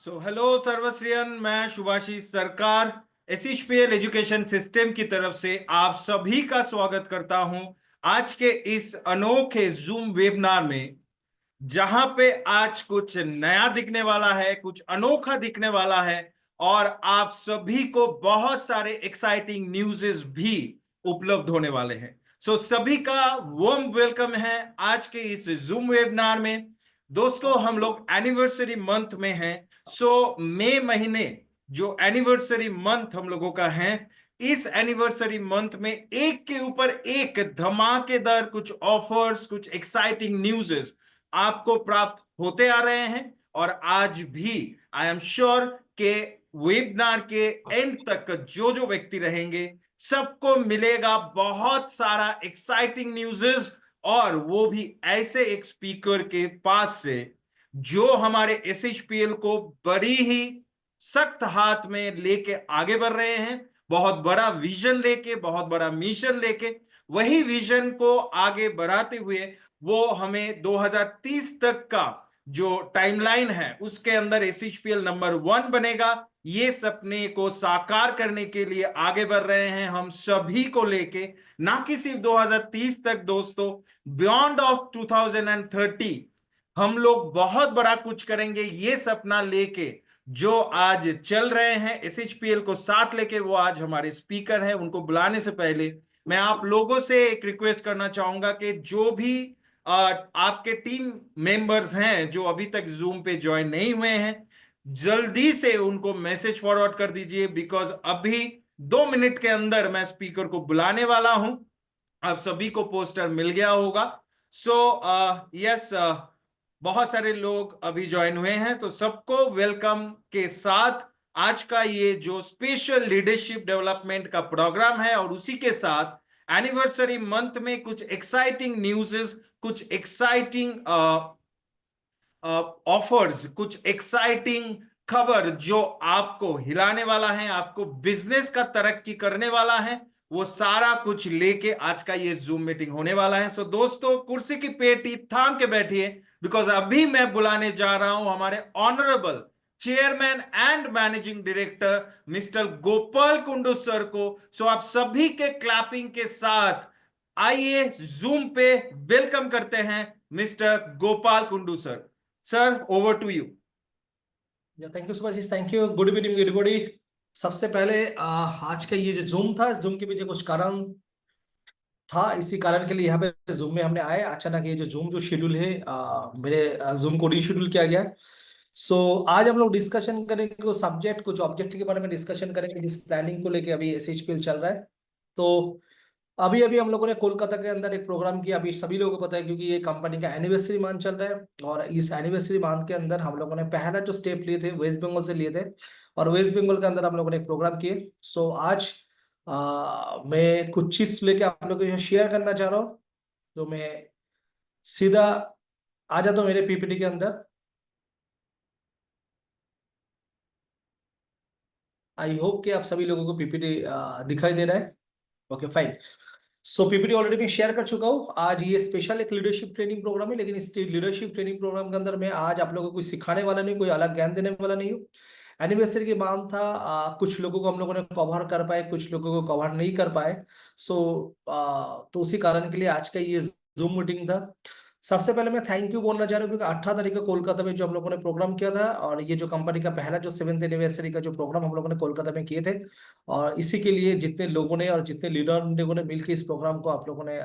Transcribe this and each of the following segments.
Hello सर्वश्रियन, मैं शुभाशीष सरकार एसएचपीएल education system की तरफ से आप सभी का स्वागत करता हूं आज के इस अनोखे जूम वेबिनार में, जहां पे आज कुछ नया दिखने वाला है, कुछ अनोखा दिखने वाला है और आप सभी को बहुत सारे एक्साइटिंग न्यूज़ेस भी उपलब्ध होने वाले हैं। सभी का वार्म वेलकम है आज के इस जूम वेबिनार में। दोस्तों, हम लोग एनिवर्सरी मंथ में हैं। मई महीने जो एनिवर्सरी मंथ हम लोगों का है, इस एनिवर्सरी मंथ में एक के ऊपर एक धमाकेदार कुछ ऑफर्स, कुछ एक्साइटिंग न्यूज़ेस आपको प्राप्त होते आ रहे हैं। और आज भी आई एम श्योर के वेबिनार के एंड तक जो जो व्यक्ति रहेंगे, सबको मिलेगा बहुत सारा एक्साइटिंग न्यूज़ेस, और वो भी ऐसे एक स्पीकर के पास से जो हमारे एसएचपीएल को बड़ी ही सख्त हाथ में लेके आगे बढ़ रहे हैं। बहुत बड़ा विजन लेके, बहुत बड़ा मिशन लेके, वही विजन को आगे बढ़ाते हुए वो हमें 2030 तक का जो टाइमलाइन है उसके अंदर एसएचपीएल नंबर 1 बनेगा। ये सपने को साकार करने के लिए आगे बढ़ रहे हैं हम सभी को लेके, ना कि सिर्फ 2030 तक दोस्तों, बियॉन्ड ऑफ 2030 हम लोग बहुत बड़ा कुछ करेंगे। ये सपना लेके जो आज चल रहे हैं एसएचपीएल को साथ लेके, वो आज हमारे स्पीकर हैं। उनको बुलाने से पहले मैं आप लोगों से एक रिक्वेस्ट करना चाहूंगा कि जो भी आपके टीम मेंबर्स हैं जो अभी तक जूम पे ज्वाइन नहीं हुए हैं, जल्दी से उनको मैसेज फॉरवर्ड कर दीजिए, बिकॉज अभी 2 मिनट के अंदर मैं स्पीकर को बुलाने वाला हूं। आप सभी को पोस्टर मिल गया होगा। यस, बहुत सारे लोग अभी ज्वाइन हुए हैं, तो सबको वेलकम के साथ आज का ये जो स्पेशल लीडरशिप डेवलपमेंट का प्रोग्राम है, और उसी के साथ एनिवर्सरी मंथ में कुछ एक्साइटिंग न्यूज़ेस, कुछ एक्साइटिंग ऑफर्स, कुछ एक्साइटिंग खबर जो आपको हिलाने वाला है, आपको बिजनेस का तरक्की करने वाला है, वो सारा कुछ लेके आज का ये जूम मीटिंग होने वाला है। दोस्तों, कुर्सी की पेटी थाम के बैठिए, बिकॉज अभी मैं बुलाने जा रहा हूं हमारे honourable chairman and managing director mister Gopal Kundu sir को। आप सभी के क्लैपिंग के साथ आइए जूम पे वेलकम करते हैं mister Gopal Kundu sir. Sir, over to you. Thank you so much. Thank you. Good evening everybody. सबसे पहले आज का ये जो जूम था, जूम के पीछे कुछ कारण था, इसी कारण के लिए यहाँ पे जूम में हमने आए। अचानक ये जो जूम जो शेड्यूल है, मेरे जूम को रीशेड्यूल किया गया। आज हम लोग डिस्कशन करेंगे कुछ सब्जेक्ट, कुछ ऑब्जेक्ट के बारे में डिस्कशन करेंगे, जिस प्लानिंग को लेके अभी एसएचपीएल चल रहा है। तो अभी अभी हम लोगों ने कोलकाता के अंदर एक प्रोग्राम किया। अभी सभी लोगों को पता है, क्योंकि ये कंपनी का एनिवर्सरी मंथ चल रहा है, और इस एनिवर्सरी मंथ के अंदर हम लोगों ने पहला जो स्टेप लिए थे वेस्ट बंगाल से लिए थे, और वेस्ट बंगाल के अंदर हम लोगों ने एक प्रोग्राम किए। आज मैं कुछ चीज लेके आप लोगों के साथ शेयर करना चाह रहा हूँ। तो मैं सीधा आ जाता हूँ मेरे पीपीटी के अंदर। आई होप कि आप सभी लोगों को पीपीटी दिखाई दे रहा है। Okay, fine. पीपीटी ऑलरेडी मैं शेयर कर चुका हूँ। आज ये स्पेशल एक लीडरशिप ट्रेनिंग प्रोग्राम है, लेकिन इस लीडरशिप ट्रेनिंग प्रोग्राम के अंदर मैं आज आप लोगों को कुछ सिखाने वाला नहीं, कोई अलग ज्ञान देने वाला नहीं हूँ। एनिवर्सरी के बाद था, कुछ लोगों को हम लोगों ने कवर कर पाए, कुछ लोगों को कवर नहीं कर पाए। तो उसी कारण के लिए आज का ये जूम मीटिंग था। सबसे पहले मैं थैंक यू बोलना चाह रहा हूँ, क्योंकि 18 तारीख को कोलकाता में जो हम लोगों ने प्रोग्राम किया था, और ये जो कंपनी का पहला जो 7th एनिवर्सरी का जो प्रोग्राम हम लोगों ने कोलकाता में किए थे, और इसी के लिए जितने लोगों ने और जितने लीडर लोगों ने मिलकर इस प्रोग्राम को आप लोगों ने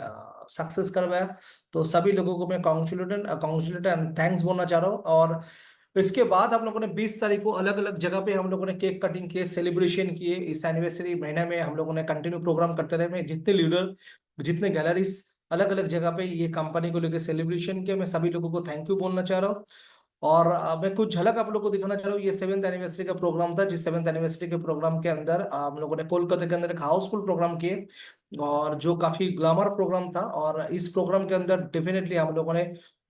सक्सेस करवाया, तो सभी लोगों को मैं कॉन्ग्रेचुलेट एंड थैंक्स बोलना चाह रहा हूँ। और इसके बाद हम लोगों ने 20 तारीख को अलग अलग जगह पे हम लोगों ने केक कटिंग किए, सेलिब्रेशन किए। इस एनिवर्सरी महीने में हम लोगों ने कंटिन्यू प्रोग्राम करते रहे। मैं जितने लीडर, जितने गैलरीज अलग अलग जगह पे ये कंपनी को लेकर सेलिब्रेशन किया, मैं सभी लोगों को थैंक यू बोलना चाह रहा हूँ। और मैं कुछ झलक आप लोगों को दिखाना चाह रहा हूँ। ये 7th एनिवर्सरी का प्रोग्राम था, जिस 7th एनिवर्सरी के प्रोग्राम के अंदर हम लोगों ने कोलकाता के अंदर एक हाउसफुल प्रोग्राम किए, और जो काफी ग्लैमर प्रोग्राम था। और इस प्रोग्राम के अंदर डेफिनेटली हम लोगों ने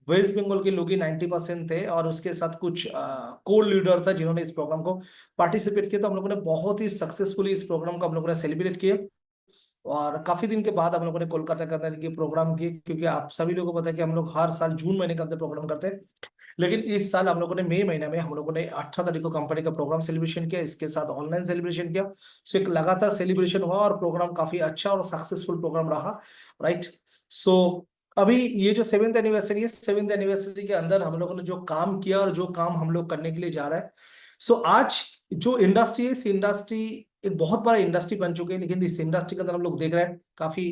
वेस्ट बंगाल के लोग ही 90% थे, और उसके साथ कुछ कोर लीडर था जिन्होंने इस प्रोग्राम को पार्टिसिपेट किया। तो हम लोगों ने बहुत ही सक्सेसफुली इस प्रोग्राम को हम लोगों ने सेलिब्रेट किया। और काफी दिन के बाद हम लोगों ने कोलकाता के अंदर ये प्रोग्राम किए, क्योंकि आप सभी लोगों को पता है कि हम लोग हर साल जून महीने के अंदर प्रोग्राम करते हैं। लेकिन इस साल हम लोगों ने मई महीने में हम लोगों ने 18 तारीख को कंपनी का प्रोग्राम सेलिब्रेशन किया, इसके साथ ऑनलाइन सेलिब्रेशन किया। सो एक लगातार सेलिब्रेशन हुआ और प्रोग्राम काफी अच्छा और सक्सेसफुल प्रोग्राम रहा, राइट। सो अभी ये जो 7th एनिवर्सरी है, 7th एनिवर्सरी के अंदर हम लोगों ने जो काम किया और जो काम हम लोग करने के लिए जा रहे हैं, सो आज जो इंडस्ट्री है, इस इंडस्ट्री एक बहुत बड़ा इंडस्ट्री बन चुके हैं। लेकिन इस इंडस्ट्री के अंदर हम लोग देख रहे हैं काफी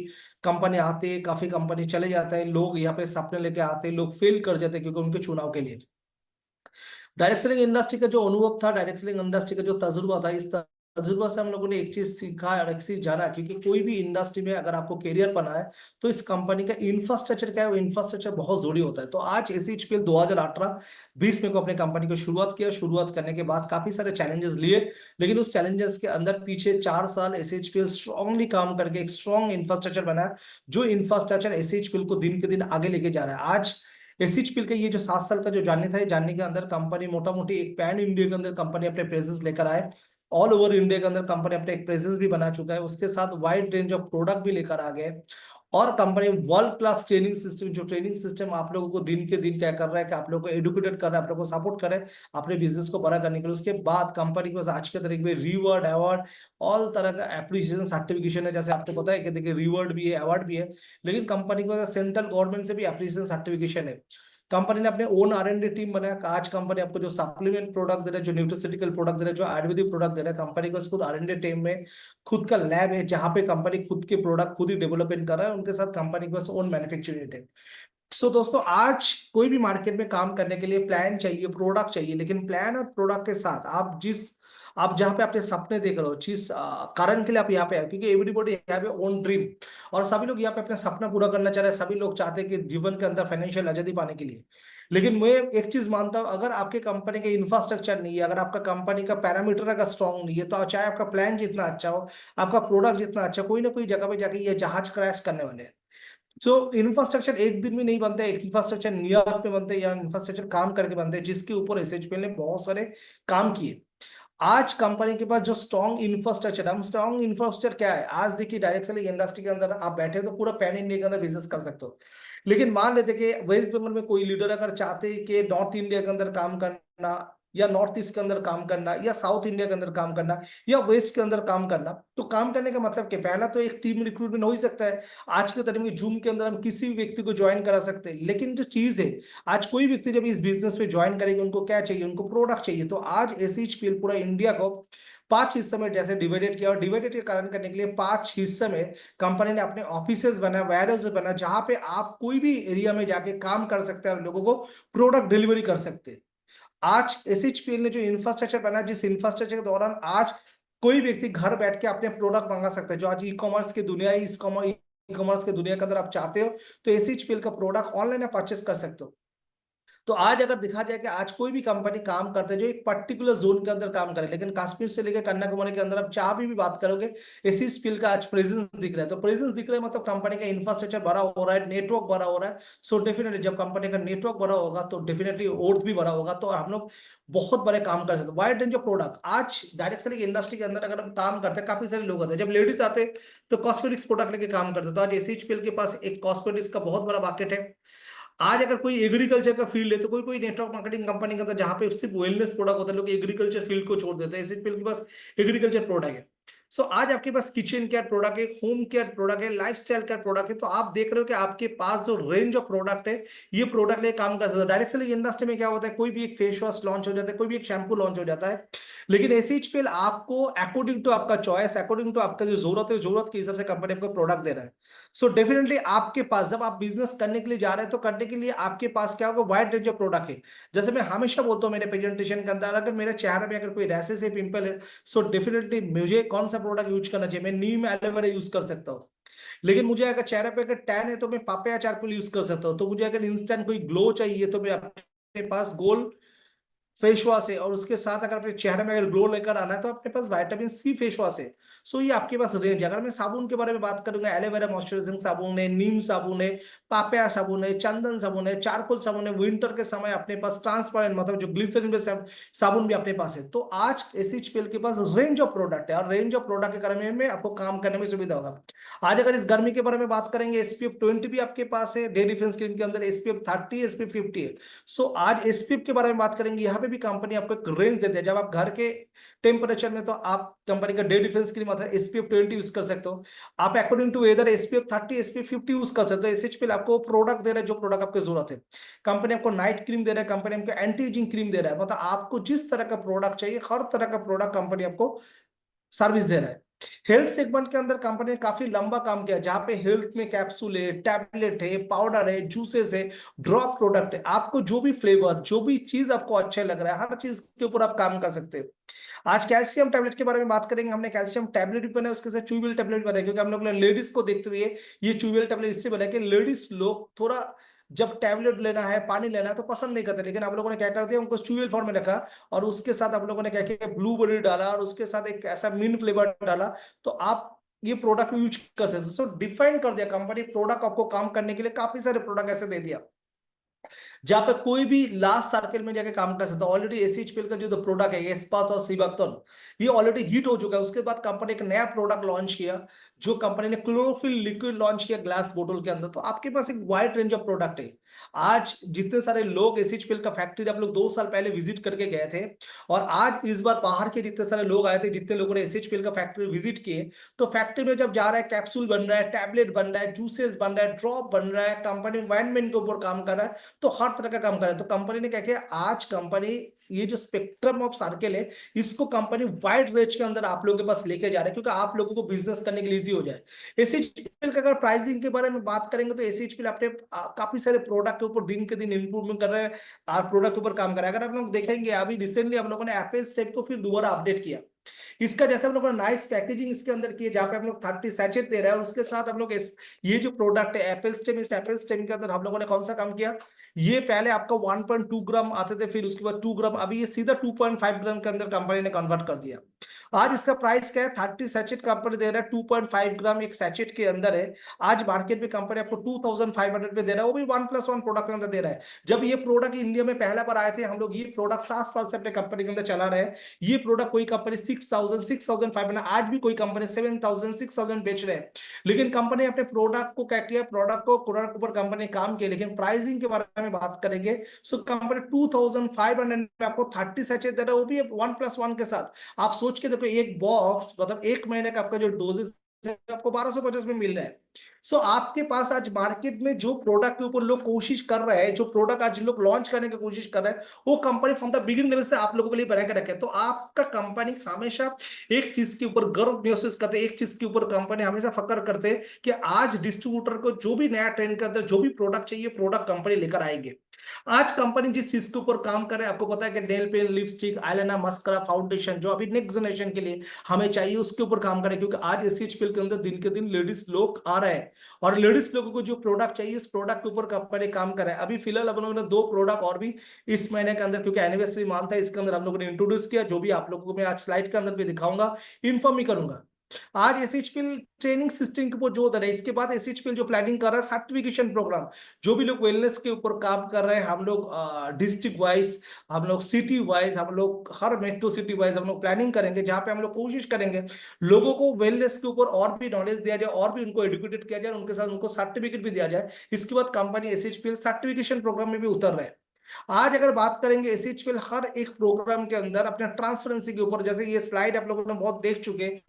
कंपनी आते हैं, काफी कंपनी चले जाते हैं, लोग यहाँ पे सपने लेके आते हैं, लोग फेल कर जाते हैं क्योंकि उनके चुनाव के लिए। डायरेक्ट सेलिंग इंडस्ट्री का जो अनुभव था, डायरेक्ट सेलिंग इंडस्ट्री का जो तजुर्बा था, इस तजुर्बा से हम लोगों ने एक चीज सीखा और एक चीज जाना, क्योंकि कोई भी इंडस्ट्री में अगर आपको करियर बना है तो इस कंपनी का इंफ्रास्ट्रक्चर क्या है, वो इंफ्रास्ट्रक्चर बहुत जरूरी होता है। तो आज एसएचपीएल 2018-20 में को अपने कंपनी को शुरुआत किया। शुरुआत करने के बाद काफी सारे चैलेंजेस लिए, लेकिन उस चैलेंजेस के अंदर पीछे 4 साल एसएचपीएल स्ट्रांगली काम करके एक स्ट्रॉन्ग इंफ्रास्ट्रक्चर बनाया, जो इंफ्रास्ट्रक्चर एसएचपीएल को दिन के दिन आगे लेके जा रहा है। आज एसएचपीएल का ये जो 7 साल का जो जानने था, ये जानने के अंदर कंपनी मोटा मोटी एक पैन इंडिया के अंदर कंपनी अपने प्रेजेंस लेकर आए। ऑल ओवर इंडिया के अंदर कंपनी अपने एक प्रेजेंस भी बना चुका है, उसके साथ वाइड रेंज ऑफ प्रोडक्ट भी लेकर आ गए। और company world class training system, जो ट्रेनिंग सिस्टम आप लोगों को दिन के दिन क्या कर रहा है कि आप लोगों को एडुकेटेड कर रहा है, आप लोगों को सपोर्ट कर रहा है अपने बिजनेस को बड़ा करने के लिए। उसके बाद कंपनी के पास आज के तरीके में रिवॉर्ड, अवार्ड, ऑल तरह का एप्रिसिएशन सर्टिफिकेशन है। जैसे आपको पता है कि देखिए रिवॉर्ड भी है, अवार्ड भी है, लेकिन कंपनी के पास सेंट्रल गवर्नमेंट से भी एप्रिसिएशन सर्टिफिकेशन है। कंपनी ने अपने ओन आर&डी टीम बनाया। आज कंपनी आपको जो सप्लीमेंट प्रोडक्ट दे रहा है, जो न्यूट्रिसिटिकल प्रोडक्ट दे रहा है, जो आयुर्वेदिक प्रोडक्ट दे रहा है, कंपनी को खुद आर&डी टीम में खुद का लैब है, जहां पे कंपनी खुद के प्रोडक्ट खुद ही डेवलपमेंट कर रहा है। उनके साथ कंपनी के पास ओन मैन्युफैक्चरिंग यूनिट है। सो दोस्तों, आज कोई भी मार्केट में काम करने के लिए प्लान चाहिए, प्रोडक्ट चाहिए, लेकिन प्लान और प्रोडक्ट के साथ आप जहां पे अपने सपने देख रहे हो, जिस कारण के लिए आप यहाँ पे आए, क्योंकि एवरीबॉडी यहाँ पे ओन ड्रीम, और सभी लोग यहाँ पे अपना सपना पूरा करना चाह रहे हैं। सभी लोग चाहते हैं कि जीवन के अंदर फाइनेंशियल आजादी पाने के लिए। लेकिन मैं एक चीज मानता हूं, अगर आपके कंपनी का इंफ्रास्ट्रक्चर नहीं है, अगर आपका कंपनी का पैरामीटर अगर स्ट्रांग नहीं है, तो चाहे आपका प्लान जितना अच्छा हो, आपका प्रोडक्ट जितना अच्छा, कोई ना कोई जगह पे जाके ये जहाज क्रैश करने वाले हैं। सो इंफ्रास्ट्रक्चर एक दिन में नहीं बनता है। इंफ्रास्ट्रक्चर न्यूयॉर्क में बनते हैं या इंफ्रास्ट्रक्चर काम करके बनते हैं, जिसके ऊपर एसएचपीएल ने बहुत सारे काम किए। आज कंपनी के पास जो स्ट्रॉन्ग इंफ्रास्ट्रक्चर, हम स्ट्रॉन्ग इंफ्रास्ट्रक्चर क्या है, आज देखिए डायरेक्ट सेलिंग इंडस्ट्री के अंदर आप बैठे तो पूरा पैन इंडिया के अंदर बिजनेस कर सकते हो। लेकिन मान लेते कि वेस्ट बंगाल में कोई लीडर अगर चाहते कि नॉर्थ इंडिया के अंदर काम करना, या नॉर्थ ईस्ट के अंदर काम करना, या साउथ इंडिया के अंदर काम करना, या वेस्ट के अंदर काम करना, तो काम करने का मतलब क्या, पहला तो एक टीम रिक्रूटमेंट हो ही सकता है। आज के तरीके में जूम के अंदर हम किसी भी व्यक्ति को ज्वाइन करा सकते हैं। लेकिन जो चीज है, आज कोई व्यक्ति जब इस बिजनेस पे ज्वाइन करेगा, उनको क्या चाहिए, उनको प्रोडक्ट चाहिए। तो आज एसएचपीएल पूरा इंडिया को 5 हिस्सों में जैसे डिवाइडेड किया, और डिवाइडेड के कारण करने के लिए 5 हिस्सों में कंपनी ने अपने ऑफिसेज बना, वेयरहाउस बना, जहां पे आप कोई भी एरिया में जाके काम कर सकते हैं और लोगों को प्रोडक्ट डिलीवरी कर सकते हैं। आज एसएचपीएल ने जो इंफ्रास्ट्रक्चर बना, जिस इंफ्रास्ट्रक्चर के दौरान आज कोई व्यक्ति घर बैठ के अपने प्रोडक्ट मंगा सकता है। जो आज ई कॉमर्स की दुनिया है, ई कॉमर्स की दुनिया के अंदर आप चाहते हो तो एसएचपीएल का प्रोडक्ट ऑनलाइन आप परचेस कर सकते हो। तो आज अगर देखा जाए कि आज कोई भी कंपनी काम करते हैं जो एक पर्टिकुलर जोन के अंदर काम करे, लेकिन कश्मीर से लेकर कन्याकुमारी के अंदर आप जहां भी बात करोगे, एसएचपीएल का आज प्रेजेंस दिख रहा है। तो प्रेजेंस दिख रहा है मतलब कंपनी का इंफ्रास्ट्रक्चर बड़ा हो रहा है, नेटवर्क बड़ा हो रहा है। सो डेफिनेटली जब कंपनी का नेटवर्क बड़ा होगा तो डेफिनेटली ओर्थ भी बड़ा होगा, तो हम लोग बहुत बड़े काम कर सकते हैं। वाइड रेंज ऑफ प्रोडक्ट आज डायरेक्ट सेलिंग इंडस्ट्री के अंदर अगर हम काम करते हैं, काफी सारे लोग आते हैं। जब लेडीज आते हैं तो कॉस्मेटिक्स प्रोडक्ट लेके काम करते हैं। तो आज एसएचपीएल के पास एक कॉस्मेटिक्स का बहुत बड़ा मार्केट है। आज अगर कोई एग्रीकल्चर का फील्ड है, तो कोई कोई नेटवर्क मार्केटिंग कंपनी का था जहां पे सिर्फ वेलनेस प्रोडक्ट होता है, लोग एग्रीकल्चर फील्ड को छोड़ देते हैं। एसएचपीएल के पास एग्रीकल्चर प्रोडक्ट है। सो आज आपके पास किचन केयर प्रोडक्ट है, होम केयर प्रोडक्ट है, लाइफस्टाइल केयर प्रोडक्ट है। तो आप देख रहे हो कि आपके पास जो रेंज ऑफ प्रोडक्ट है, ये प्रोडक्ट ले काम कर सकते हो। डायरेक्ट सेलिंग इंडस्ट्री में क्या होता है, कोई भी एक फेस वॉश लॉन्च हो जाता है, कोई भी एक शैम्पू लॉन्च हो जाता है, लेकिन एसएचपीएल आपको अकॉर्डिंग टू आपका चॉइस, अकॉर्डिंग टू आपका जो जरूरत है, जरूरत के हिसाब से कंपनी आपको प्रोडक्ट दे रहा है। सो डेफिनेटली आपके पास जब आप बिजनेस करने के लिए जा रहे हैं, तो करने के लिए आपके पास क्या होगा, वाइड रेंज ऑफ प्रोडक्ट है। जैसे मैं हमेशा बोलता हूँ मेरे प्रेजेंटेशन के अंदर, अगर मेरे चेहरे में अगर कोई रैसेस है, पिंपल है, सो डेफिनेटली मुझे कौन सा प्रोडक्ट यूज करना चाहिए, मैं नीम एलोवेरा यूज कर सकता हूँ। लेकिन मुझे अगर चेहरे पे अगर टैन है तो मैं पापया चारकोल यूज कर सकता हूँ। तो मुझे अगर इंस्टेंट कोई ग्लो चाहिए तो मैं अपने पास गोल फेस वॉश है, और उसके साथ अगर अपने चेहरे में अगर ग्लो लेकर आना है तो अपने पास विटामिन सी फेस वॉश है। सो ये आपके पास रेंज। अगर मैं साबुन के बारे में बात करूंगा, एलोवेरा मॉइस्चराइजिंग साबुन है, नीम साबुन है, पापया साबुन है, चंदन साबुन है, चारकोल साबुन है। विंटर के समय अपने पास ट्रांसपेरेंट मतलब जो ग्लिसरीन पे साबुन भी अपने पास है। तो आज एसएचपीएल के पास रेंज ऑफ प्रोडक्ट है, और रेंज ऑफ प्रोडक्ट के कारण में आपको काम करने में सुविधा होगा। आज अगर इस गर्मी के बारे में बात करेंगे, एसपीएफ 20 भी आपके पास है, डे डिफेंस क्रीम के अंदर एसपीएफ 30, एसपीएफ 50 है। सो आज एसपीएफ के बारे में बात करेंगे, यहाँ पे भी कंपनी आपको एक रेंज देती है। जब आप घर के टेम्परेचर में, तो आप कंपनी का डे डिफेंस क्रीम आता है एसपीएफ 20 यूज कर सकते हो। आप according to weather SPF 30, SPF 50 use कर सकते हो। एसएचपीएल आपको प्रोडक्ट दे रहा है जो प्रोडक्ट आपको जरूरत है। कंपनी आपको नाइट क्रीम दे रहा है, कंपनी आपको एंटी एजिंग क्रीम दे रहा है। मतलब आपको जिस तरह का प्रोडक्ट चाहिए, हर तरह का प्रोडक्ट कंपनी आपको सर्विस दे रहा है। हेल्थ सेगमेंट के अंदर कंपनी ने काफी लंबा काम किया, जहां पे हेल्थ में कैप्सूल है, टैबलेट है, पाउडर है, जूसेस है, ड्रॉप प्रोडक्ट है। आपको जो भी फ्लेवर, जो भी चीज आपको अच्छा लग रहा है, हर चीज के ऊपर आप काम कर सकते हैं। आज कैल्शियम टैबलेट के बारे में बात करेंगे। हमने कैल्शियम टैबलेट भी बनाया, उसके साथ च्यूबेल टैबलेट बनाया, क्योंकि हम लोग ने लेडीज को देखते हुए ये च्यूबेल टैबलेट इससे बनाया कि लेडीज लोग थोड़ा जब टैबलेट लेना है, पानी लेना है तो पसंद नहीं करते, लेकिन आप लोगों ने क्या कर दिया, उनको च्यूबेल फॉर्म में रखा, और उसके साथ आप लोगों ने क्या किया, ब्लूबेरी डाला, और उसके साथ एक ऐसा मिंट फ्लेवर डाला। तो आप ये प्रोडक्ट यूज कर सकते। सो डिफाइन कर दिया कंपनी, प्रोडक्ट आपको काम करने के लिए काफी सारे प्रोडक्ट ऐसे दे दिया, जहां पे कोई भी लास्ट सर्कल में जाके काम कर सकता है। ऑलरेडी एसएचपीएल का जो प्रोडक्ट है एस्पास और सीबैक्टोन, ये ऑलरेडी हिट हो चुका है। उसके बाद कंपनी एक नया प्रोडक्ट लॉन्च किया, जो कंपनी ने क्लोरोफिल लिक्विड लॉन्च किया ग्लास बोतल के अंदर। तो आपके पास एक वाइड रेंज ऑफ प्रोडक्ट है। आज जितने सारे लोग एसएचपीएल का फैक्ट्री आप लोग 2 साल पहले विजिट करके गए थे, और आज इस बार बाहर के जितने सारे लोग आए थे, जितने लोगों ने एसएचपीएल का फैक्ट्री विजिट किए, तो फैक्ट्री में जब जा रहा है, कैप्सूल बन रहा है, टैबलेट बन रहा है, जूसेस बन रहा है, ड्रॉप बन रहा है, कंपनी वाइनमेन के ऊपर काम कर रहा है, तो हर तरह का काम कर रहा है। तो कंपनी ने क्या किया, आज कंपनी ये जो स्पेक्ट्रम ऑफ सर्कल है, इसको कंपनी वाइड रेंज के अंदर आप लोगों के पास लेके जा रहा है, क्योंकि आप लोगों को बिजनेस करने के लिए इजी हो जाए। एसएचपीएल का अगर प्राइसिंग के बारे में बात करेंगे, तो एसएचपीएल अपने काफी सारे प्रोडक्ट के ऊपर दिन के दिन इंप्रूवमेंट कर रहे हैं, और प्रोडक्ट के ऊपर काम कर रहा है। अगर आप लोग देखेंगे, अभी रिसेंटली हम लोगों ने एप्पल स्टेप को फिर दोबारा अपडेट किया। इसका जैसे हम लोग ने नाइस पैकेजिंग इसके अंदर की है, जहां पे हम लोग 30 सैचेट दे रहे हैं, और उसके साथ हम लोग ये जो प्रोडक्ट है एप्पल स्टेम, इस एप्पल स्टेम के अंदर हम लोगों ने कौन सा काम किया, ये पहले आपका 1.2 ग्राम आते थे, फिर उसके बाद 2 ग्राम, अभी ये सीधा 2.5 ग्राम के अंदर कंपनी ने कन्वर्ट कर दिया। आज इसका प्राइस क्या है, 30 सैचेट कंपनी दे रहा है, 2.5 ग्राम एक सैचेट के अंदर है। आज मार्केट में कंपनी आपको 2500 पे दे रहा है, वो भी 1+1 प्रोडक्ट के अंदर दे रहा है। जब ये प्रोडक्ट इंडिया में पहला बार आए थे, हम लोग ये प्रोडक्ट 7 साल से अपने कंपनी के अंदर चला रहे हैं। ये प्रोडक्ट कोई कंपनी 6,500, आज भी कोई कंपनी 7,000, 6,000 बेच रहे हैं। लेकिन कंपनी अपने प्रोडक्ट को क्या किया, प्रोडक्ट को ऊपर कंपनी काम किया। लेकिन प्राइसिंग के बारे में बात करेंगे, सो कंपनी 2500 में आपको 30 सैचेट दे रहा है, वो भी 1+1 के साथ। आप सोच के देखो, एक बॉक्स मतलब 1 महीने का आपका जो डोजेस आपको 1250 में मिल रहा है। सो आपके पास आज मार्केट में जो प्रोडक्ट के ऊपर लोग कोशिश कर रहे हैं, जो प्रोडक्ट आज लोग लॉन्च करने की कोशिश कर रहे हैं, वो company from the beginning level से आप लोगों के लिए बना के रखे। तो आपका कंपनी हमेशा एक चीज के ऊपर गर्व महसूस करते हैं, एक चीज के ऊपर कंपनी हमेशा फक्र करते हैं कि आज डिस्ट्रीब्यूटर को जो भी नया ट्रेंड के अंदर जो भी प्रोडक्ट चाहिए, प्रोडक्ट कंपनी लेकर आएंगे। आज कंपनी जिस चीज के ऊपर काम कर रहे हैं, आपको पता है कि nail paint, lipstick, eyeliner, mascara, foundation, जो अभी नेक्स्ट जनरेशन के लिए हमें चाहिए, उसके ऊपर काम करें। क्योंकि आज एसएचपीएल के अंदर दिन के दिन लेडीज लोग आ रहे हैं, और लेडीज लोगों को जो प्रोडक्ट चाहिए, उस प्रोडक्ट के ऊपर कंपनी काम कर रहा है। अभी फिलहाल हम लोगों ने 2 प्रोडक्ट और भी इस महीने के अंदर, क्योंकि एनिवर्सरी मंथ है, इसके अंदर हम लोगों ने इंट्रोड्यूस किया, जो भी आप लोगों को मैं आज स्लाइड के अंदर भी दिखाऊंगा, इन्फॉर्म भी करूंगा। आज एसएचपीएल ट्रेनिंग सिस्टम के ऊपर जोर दे रहा है। इसके बाद एसएचपीएल जो प्लानिंग कर रहा है सर्टिफिकेशन प्रोग्राम, जो भी लोग वेलनेस के ऊपर काम कर रहे हैं, हम लोग डिस्ट्रिक्ट वाइज, हम लोग सिटी वाइज, हम लोग हर मेट्रो सिटी वाइज हम लोग प्लानिंग करेंगे, जहां पे हम लोग कोशिश करेंगे लोगों को वेलनेस के ऊपर और भी नॉलेज दिया जाए, और भी उनको एडुकेटेड किया जाए, उनके साथ उनको सर्टिफिकेट भी दिया जाए। इसके बाद कंपनी एसएचपीएल सर्टिफिकेशन प्रोग्राम में भी उतर रहे हैं। आज अगर बात करेंगे, एसएचपीएल हर एक प्रोग्राम के अंदर अपने ट्रांसपेरेंसी के ऊपर, जैसे ये स्लाइड आप लोगों ने बहुत देख चुके हैं,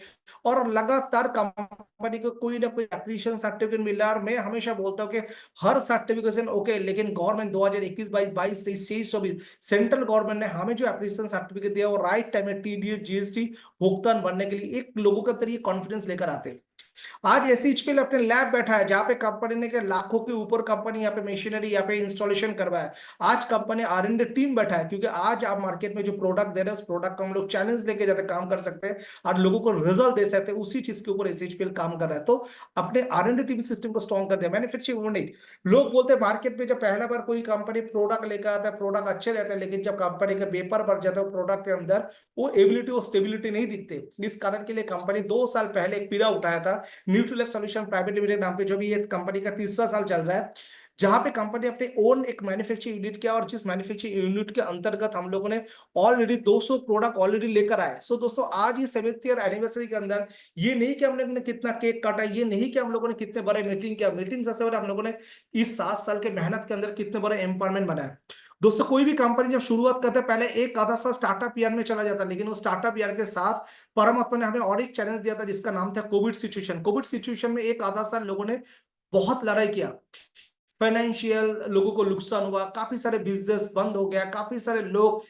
और लगातार कंपनी को कोई ना कोई एप्रिशिएशन सर्टिफिकेट मिल रहा है। और मैं हमेशा बोलता हूँ कि हर सर्टिफिकेशन ओके, लेकिन गवर्नमेंट 2021, 22, 22, 23, 24 सेंट्रल गवर्नमेंट ने हमें जो एप्रिशिएशन सर्टिफिकेट दिया, वो राइट टाइम में टीडीएस, जीएसटी भुगतान बनने के लिए एक लोगों के अंदर ये कॉन्फिडेंस लेकर आते हैं। आज एसएचपीएल अपने लैब बैठा है जहां पे कंपनी ने के लाखों के ऊपर कंपनी यहाँ पे मशीनरी यहाँ पे इंस्टॉलेशन करवाया। आज कंपनी R&D टीम बैठा है क्योंकि आज आप मार्केट में जो प्रोडक्ट दे रहे हैं उस प्रोडक्ट को हम लोग चैलेंज लेके जाते काम कर सकते हैं और लोगों को रिजल्ट दे सकते हैं। उसी चीज के ऊपर एसएचपीएल काम कर रहा है। तो अपने R&D टीम सिस्टम को स्ट्रॉन्ग कर दिया। मैन्युफैक्चरिंग यूनिट, लोग बोलते हैं मार्केट में जब पहला बार कोई कंपनी प्रोडक्ट लेकर आता है प्रोडक्ट अच्छे रहते हैं, लेकिन जब कंपनी का पेपर भर जाता है प्रोडक्ट के अंदर वो एबिलिटी और स्टेबिलिटी नहीं दिखते। इस कारण के लिए कंपनी 2 साल पहले एक पीड़ा उठाया था न्यूट्रीलेक्स सॉल्यूशन प्राइवेट लिमिटेड नाम पे, जो भी ये कंपनी का तीसरा साल चल रहा है, जहां पे कंपनी अपने ओन एक मैन्युफैक्चरिंग यूनिट किया और जिस मैन्युफैक्चरिंग यूनिट के अंतर्गत हम लोगों ने ऑलरेडी 200 प्रोडक्ट ऑलरेडी लेकर आए। सो दोस्तों आज ये 7th ईयर एनिवर्सरी के अंदर ये नहीं कि हम लोगों ने कितना केक काटा, ये नहीं कि हम लोगों ने कितने बड़े मीटिंग किया, मीटिंग सबसे बड़ा हम लोगों ने इस 7 साल के मेहनत के अंदर कितने बड़े एम्पावरमेंट बनाया। दोस्तों कोई भी कंपनी जब शुरुआत करते हैं पहले एक आधा साल स्टार्टअप ईयर में चला जाता है, लेकिन वो स्टार्टअप ईयर के साथ परमात्मा ने हमें और एक चैलेंज दिया था जिसका नाम था कोविड सिचुएशन। कोविड सिचुएशन में एक आधा साल लोगों ने बहुत लड़ाई किया, फाइनेंशियल लोगों को नुकसान हुआ, काफी सारे बिजनेस बंद हो गया, काफी सारे लोग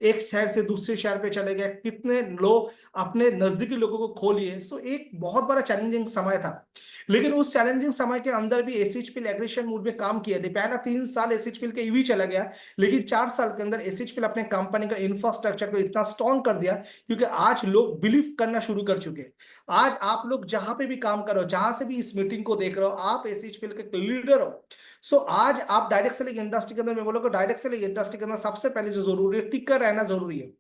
एक शहर से दूसरे शहर पे चले गए, कितने लोग अपने नजदीकी लोगों को खो लिए। सो एक बहुत बड़ा चैलेंजिंग समय था, लेकिन उस चैलेंजिंग समय के अंदर भी एसएचपीएल एग्रेशन मूड में काम किया। पहला 3 साल एसएचपीएल के ईवी चला गया, लेकिन 4 साल के अंदर एसएचपीएल अपने कंपनी का इंफ्रास्ट्रक्चर को इतना स्ट्रॉन्ग कर दिया क्योंकि आज लोग बिलीव करना शुरू कर चुके। आज आप लोग जहां पे भी काम कर रहे हो, जहां से भी इस मीटिंग को देख रहे हो, आप एसएचपीएल के लीडर हो। सो आज आप डायरेक्ट सेलिंग इंडस्ट्री के अंदर, मैं बोलूंगा डायरेक्ट सेलिंग इंडस्ट्री के अंदर सबसे पहले जो जरूरी है टिकर रहना जरूरी है।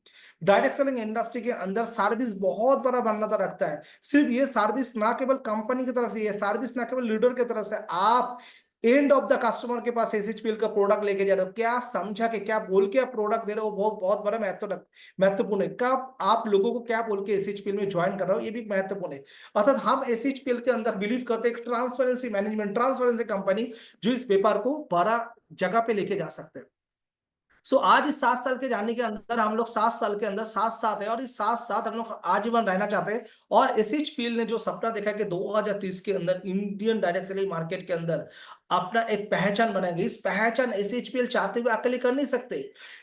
डायरेक्ट सेलिंग इंडस्ट्री के अंदर सर्विस बहुत बड़ा मान्यता रखता है। सिर्फ ये सर्विस ना केवल कंपनी की तरफ से, ये सर्विस ना केवल लीडर की तरफ से, आप एंड ऑफ द कस्टमर के पास एसएचपीएल का प्रोडक्ट लेके जा रहे हो, क्या समझा के क्या बोल के आप प्रोडक्ट दे रहे हो, बहुत बहुत बड़ा महत्वपूर्ण है। कब आप लोगों को क्या बोल के एसएचपीएल में ज्वाइन कर रहे हो, ये भी महत्वपूर्ण है। अर्थात हम एसएचपीएल के अंदर बिलीव करते हैं ट्रांसपेरेंसी मैनेजमेंट, ट्रांसपेरेंसी कंपनी जो इस पेपर को बड़ा जगह पे लेके जा सकते हैं। सो आज इस 7 साल के जाने के अंदर हम लोग 7 साल के अंदर साथ साथ है और इस साथ साथ हम लोग आजीवन रहना चाहते हैं। और एसएचपीएल ने जो सपना देखा कि 2030 के अंदर इंडियन डायरेक्ट सेलिंग मार्केट के अंदर अपना एक पहचान बनाएंगे, इस पहचान एसएचपीएल चाहते हुए अकेले कर नहीं सकते।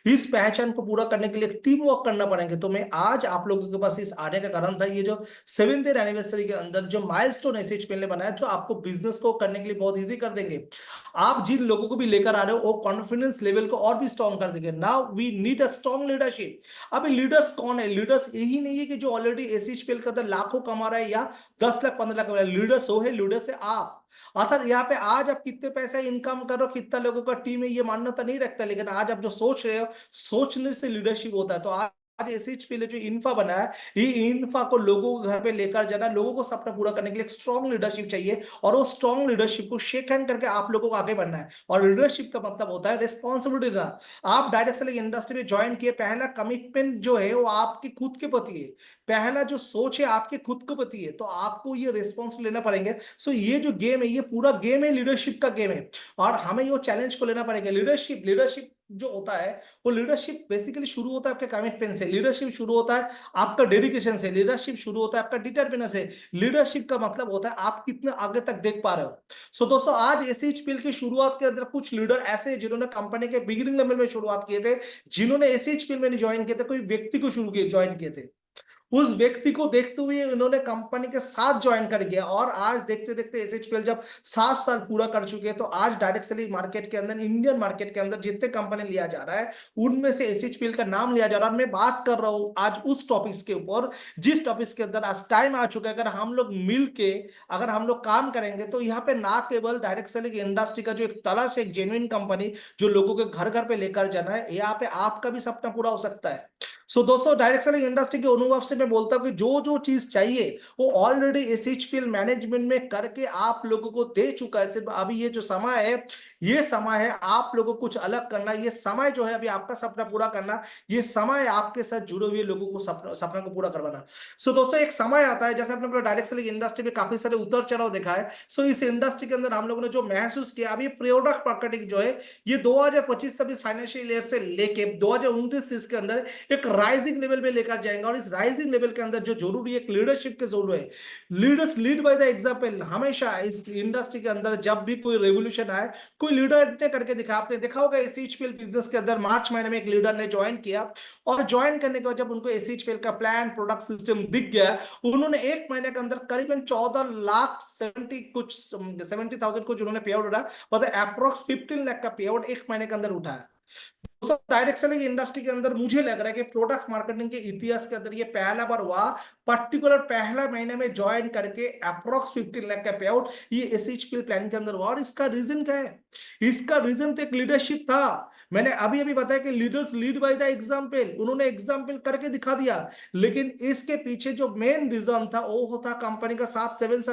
इस पहचान को पूरा करने के लिए टीम वर्क करना पड़ेंगे। तो मैं आज आप लोगों के पास इस आने का कारण था ये जो 7th ईयर एनिवर्सरी के अंदर जो माइलस्टोन एसएचपीएल ने बनाया, जो आपको बिजनेस को करने के लिए बहुत इजी कर देंगे। आप जिन लोगों को भी लेकर आ रहे हो वो कॉन्फिडेंस लेवल को और भी स्ट्रॉन्ग कर देंगे। Now we need a strong leadership. अभी लीडर्स कौन है? लीडर्स यही नहीं है कि जो ऑलरेडी एसएचपीएल के अंदर लाखों कमा रहा है या 10 लाख 15 लाख कमा रहा है। लीडर्स वो है, लीडर्स है आप। अर्थात यहाँ पे आज आप कितने पैसे इनकम करो, कितना लोगों का टीम है, ये मान्यता नहीं रखता, लेकिन आज आप जो सोच रहे हो, सोचने से लीडरशिप होता है। तो आज एसएचपीएल ने जो इन्फा बनाया, ये इन्फा को लोगों को घर पे लेकर जाना, लोगों को सपना पूरा करने के लिए स्ट्रॉन्ग लीडरशिप चाहिए और वो स्ट्रॉन्ग लीडरशिप को शेक हैंड करके आप लोगों को आगे बढ़ना है। और लीडरशिप का मतलब होता है रिस्पॉन्सिबिलिटी लेना। आप डायरेक्ट सेलिंग इंडस्ट्री में ज्वाइन किए, पहला कमिटमेंट जो है वो आपकी खुद के प्रति है, पहला जो सोच है आपके खुद के प्रति है, तो आपको ये रिस्पॉन्स लेना पड़ेंगे। सो ये जो गेम है, ये पूरा गेम है लीडरशिप का गेम है और हमें ये चैलेंज को लेना पड़ेगा। लीडरशिप जो होता है वो लीडरशिप बेसिकली शुरू होता है आपके कमिटमेंट से, लीडरशिप शुरू होता है आपका डेडिकेशन से, लीडरशिप शुरू होता है आपका डिटरमिनेशन से। लीडरशिप का मतलब होता है आप कितने आगे तक देख पा रहे हो। सो दोस्तों आज एसएचपीएल की शुरुआत के अंदर कुछ लीडर ऐसे हैं जिन्होंने कंपनी के बिगिनिंग लेवल में शुरुआत किए थे, जिन्होंने एसएचपीएल में नहीं ज्वाइन किए थे, कोई व्यक्ति को शुरू किए ज्वाइन किए थे, उस व्यक्ति को देखते हुए इन्होंने कंपनी के साथ ज्वाइन कर गया और आज देखते देखते एसएचपीएल जब 7 साल पूरा कर चुके हैं, तो आज डायरेक्ट सेलिंग मार्केट के अंदर, इंडियन मार्केट के अंदर जितने कंपनी लिया जा रहा है उनमें से एसएचपीएल का नाम लिया जा रहा है। मैं बात कर रहा हूं आज उस टॉपिक्स के ऊपर जिस टॉपिक्स के अंदर आज टाइम आ चुका है। अगर हम लोग मिल के अगर हम लोग काम करेंगे तो यहाँ पे ना केवल डायरेक्ट सेलिंग इंडस्ट्री का जो एक तलाश है, एक जेन्युइन कंपनी जो लोगों के घर घर पे लेकर जाना है, यहाँ पे आपका भी सपना पूरा हो सकता है। सो दोस्तों डायरेक्ट सेलिंग इंडस्ट्री के अनुभव से मैं बोलता हूं कि जो जो चीज चाहिए वो ऑलरेडी एसएचपीएल मैनेजमेंट में करके आप लोगों को दे चुका है। सिर्फ अभी ये जो समय है, ये समय है आप लोगों को कुछ अलग करना। ये समय जो है अभी आपका सपना पूरा करना, ये समय आपके साथ जुड़े हुए लोगों को सपना को पूरा करवाना। सो दोस्तों एक समय आता है, जैसे आपने डायरेक्ट सेलिंग इंडस्ट्री में काफी सारे उतर चढ़ाव देखा है। सो इस इंडस्ट्री के अंदर हम लोगों ने जो महसूस किया, अभी प्रोडक्ट मार्केटिंग जो है ये 2025-26 फाइनेंशियल ईयर से लेके 2029-30 के अंदर एक राइजिंग लेवल पे लेकर जाएंगे। और इस राइजिंग लेवल के अंदर जो जरूरी है, लीडरशिप के जरूरी है। Leaders lead by the example. हमेशा इस इंडस्ट्री के अंदर जब भी कोई रेवोल्यूशन आए, कोई लीडर ने करके दिखा। आपने देखा होगा एसएचपीएल बिजनेस के अंदर मार्च महीने में एक लीडर ने ज्वाइन किया और ज्वाइन करने के बाद जब उनको एसएचपीएल का प्लान प्रोडक्ट सिस्टम दिख गया, उन्होंने एक महीने के अंदर करीबन 14,70,000 कुछ उन्होंने पे आउट उठाया, मतलब अप्रोक्स 15 लाख का पे आउट एक महीने के अंदर उठाया। डायरेक्ट सेलिंग इंडस्ट्री के अंदर मुझे लग रहा है कि प्रोडक्ट मार्केटिंग के इतिहास के अंदर ये पहला बार हुआ, पर्टिकुलर पहला महीने में ज्वाइन करके अप्रोक्स 15 लाख का पे आउट ये एसएचपीएल प्लान के अंदर हुआ। और इसका रीजन क्या है? इसका रीजन तो एक लीडरशिप था। मैंने अभी अभी बताया कि leaders lead by the example, उन्होंने एग्जांपल करके दिखा दिया। लेकिन इसके पीछे जो मेन रीजन था वो था कंपनी का 7 इयर्स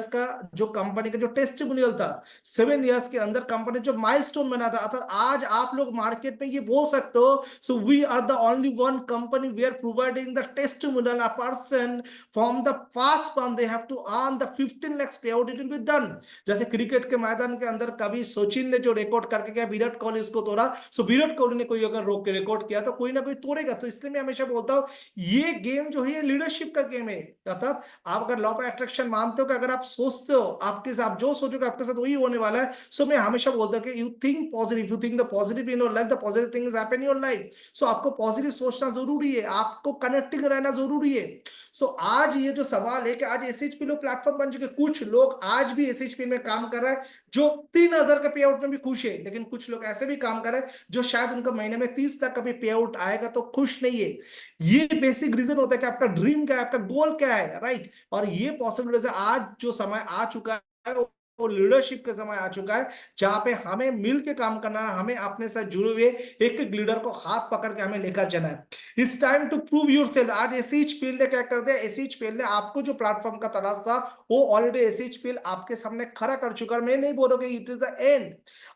का जो कंपनी का जो टेस्टिमोनियल था, 7 इयर्स के अंदर कंपनी जो माइलस्टोन बना था। अर्थात आज आप लोग मार्केट में ये बोल सकते हो, so we are the only one company we are providing the testimonial, a person from the fast one they have to earn the 15 lakhs pay out, it will be done. जैसे cricket के मैदान के अंदर कभी सचिन ने जो record करके गया, विराट कोहली इसको तोड़ा, सो विराट कोहली ने कोई अगर रोक के रिकॉर्ड किया तो कोई ना कोई तोड़ेगा। तो इसलिए मैं हमेशा बोलता हूं ये गेम जो है ये लीडरशिप का गेम है। अर्थात आप अगर लॉ ऑफ अट्रैक्शन मानते हो कि अगर आप सोचते हो आपके साथ जो सोचोगे आपके साथ वही होने वाला है, सो मैं हमेशा बोलता हूं कि you think positive, you think the positive in your life, the positive things happen in your life. So आपको पॉजिटिव सोचना जरूरी है, आपको कनेक्टिंग रहना जरूरी है। सो आज ये जो सवाल है कि आज एसएचपी लोग प्लेटफॉर्म बन चुके, कुछ लोग आज भी एसएचपी में काम कर रहा है जो 3,000 का पे आउट में भी खुश है, लेकिन कुछ लोग ऐसे भी काम कर रहे हैं जो शायद उनका महीने में 30 लाख का भी पे आउट आएगा तो खुश नहीं है। ये बेसिक रीजन होता है कि आपका ड्रीम क्या है, आपका गोल क्या है, राइट। और ये पॉसिबिलिटी है आज जो समय आ चुका है वो लीडरशिप का समय आ चुका है, जहां पे हमें मिल के काम करना है, हमें अपने साथ जुड़े हुए एक एक लीडर को हाथ पकड़ के हमें लेकर जाना है। It's time to prove yourself. आज एसएचपीएल ने क्या कर दिया, एसएचपीएल ने आपको जो प्लेटफॉर्म का तलाश था वो ऑलरेडी एसएचपीएल आपके सामने खड़ा कर चुका है। मैं नहीं बोल रहा कि इट इज द एंड,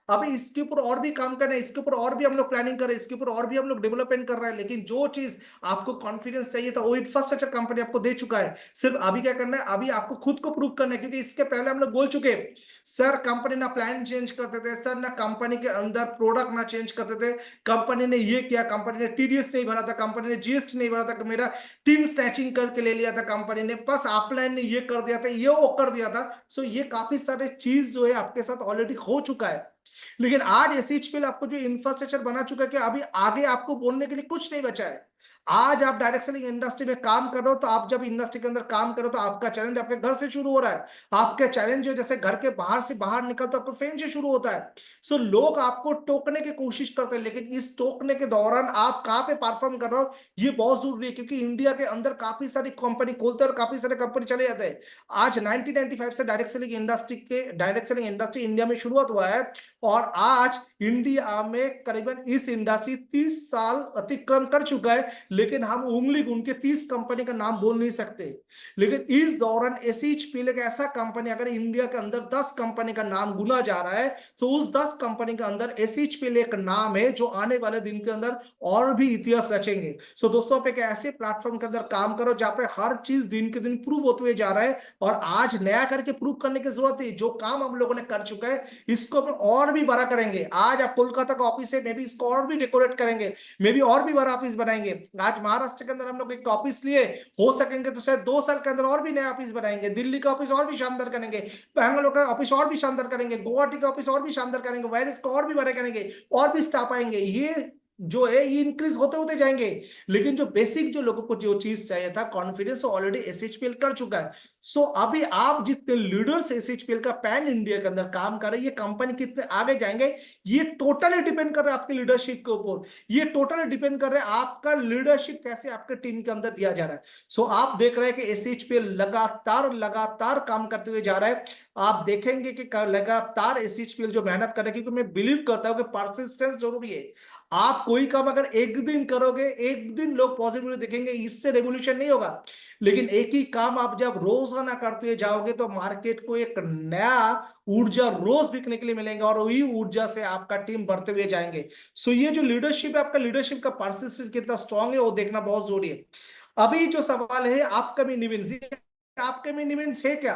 अभी इसके ऊपर और भी काम करना है, इसके ऊपर और भी हम लोग प्लानिंग कर रहे हैं, इसके ऊपर और भी हम लोग डेवलपमेंट कर रहे हैं। लेकिन जो चीज आपको कॉन्फिडेंस चाहिए था वो इंफ्रास्ट्रक्चर कंपनी आपको दे चुका है। सिर्फ अभी क्या करना है, अभी आपको खुद को प्रूव करना है, क्योंकि इसके पहले हम लोग बोल चुके सर कंपनी ना प्लान चेंज करते थे, सर ना कंपनी के अंदर प्रोडक्ट ना चेंज करते थे, कंपनी ने ये किया, कंपनी ने टीडीएस नहीं भरा था, कंपनी ने जीएसटी नहीं भरा था, मेरा टीम स्नैचिंग करके ले लिया था कंपनी ने, बस अपलाइन ने ये कर दिया था, ये वो कर दिया था। सो ये काफी सारे चीज जो है आपके साथ ऑलरेडी हो चुका है। लेकिन आज एसएचपीएल आपको जो इंफ्रास्ट्रक्चर बना चुका है कि अभी आगे आपको बोलने के लिए कुछ नहीं बचा है। आज आप डायरेक्ट सेलिंग इंडस्ट्री में काम कर रहे हो, तो आप जब इंडस्ट्री के अंदर काम कर रहे हो तो आपका चैलेंज आपके घर से शुरू हो रहा है। आपका चैलेंज जो जैसे घर के बाहर से बाहर निकलते तो आपको फ्रेंड से शुरू होता है। सो लोग आपको टोकने की कोशिश करते हैं, लेकिन इस टोकने के दौरान आप कहां पे परफॉर्म कर रहे हो ये बहुत जरूरी है, क्योंकि इंडिया के अंदर काफी सारी कंपनी खोलते हैं और काफी सारे कंपनी चले जाते हैं। आज 1995 से डायरेक्ट सेलिंग इंडस्ट्री इंडिया में शुरुआत हुआ है और आज इंडिया में करीबन इस इंडस्ट्री 30 साल अतिक्रम कर चुका है, लेकिन हम उंगली गिन के 30 कंपनी का नाम बोल नहीं सकते। लेकिन इस दौरान एसएचपीएल एक ऐसा कंपनी, अगर इंडिया के अंदर 10 कंपनी का नाम गुना जा रहा है तो उस 10 कंपनी के अंदर एसएचपीएल एक नाम है जो आने वाले दिन के अंदर और भी इतिहास रचेंगे। सो दोस्तों आप एक ऐसे प्लेटफॉर्म के अंदर काम करो जहां पे हर चीज दिन के दिन प्रूव होते हुए जा रहा है, और आज नया करके प्रूव करने की जरूरत है। जो काम हम लोगों ने कर चुका है इसको और भी बड़ा करेंगे। आज आप कोलकाता का ऑफिस है, मे भी इसको और भी डेकोरेट करेंगे, मे भी और भी बड़ा ऑफिस बनाएंगे। आज महाराष्ट्र के अंदर हम लोग एक ऑफिस लिए, हो सकेंगे तो शायद 2 साल के अंदर और भी नया ऑफिस बनाएंगे। दिल्ली का ऑफिस और भी शानदार करेंगे, बैंगलोर का ऑफिस और भी शानदार करेंगे, गुवाहाटी का ऑफिस और भी शानदार करेंगे, वायरस को और भी बड़ा करेंगे, और भी स्टाफ आएंगे। ये जो है ये इंक्रीज होते होते जाएंगे। लेकिन जो बेसिक जो लोगों को जो चीज चाहिए था कॉन्फिडेंस, ऑलरेडी एसएचपीएल कर चुका है। सो अभी आप जितने लीडर्स एसएचपीएल का पैन इंडिया के अंदर काम कर रहे हैं, ये कंपनी कितने आगे जाएंगे ये टोटली डिपेंड कर रहा है आपकी लीडरशिप के ऊपर। ये टोटली डिपेंड कर रहा है आपका लीडरशिप कैसे आपके टीम के अंदर दिया जा रहा है। सो आप देख रहे हैं कि एसएचपीएल लगातार काम करते हुए जा रहा है। आप देखेंगे कि लगातार एसएचपीएल जो मेहनत कर रहा है, क्योंकि मैं बिलीव करता हूं कि परसिस्टेंस जरूरी है। आप कोई काम अगर एक दिन करोगे, एक दिन लोग पॉजिटिविटी देखेंगे, इससे रेवोल्यूशन नहीं होगा। लेकिन एक ही काम आप जब रोजाना करते हुए जाओगे तो मार्केट को एक नया ऊर्जा रोज दिखने के लिए मिलेगा, और वही ऊर्जा से आपका टीम बढ़ते हुए जाएंगे। सो ये जो लीडरशिप है, आपका लीडरशिप का परसिस्टेंस कितना स्ट्रांग है वो देखना बहुत जरूरी है। अभी जो सवाल है अपकमिंग इवेंट्स, अपकमिंग इवेंट्स है क्या?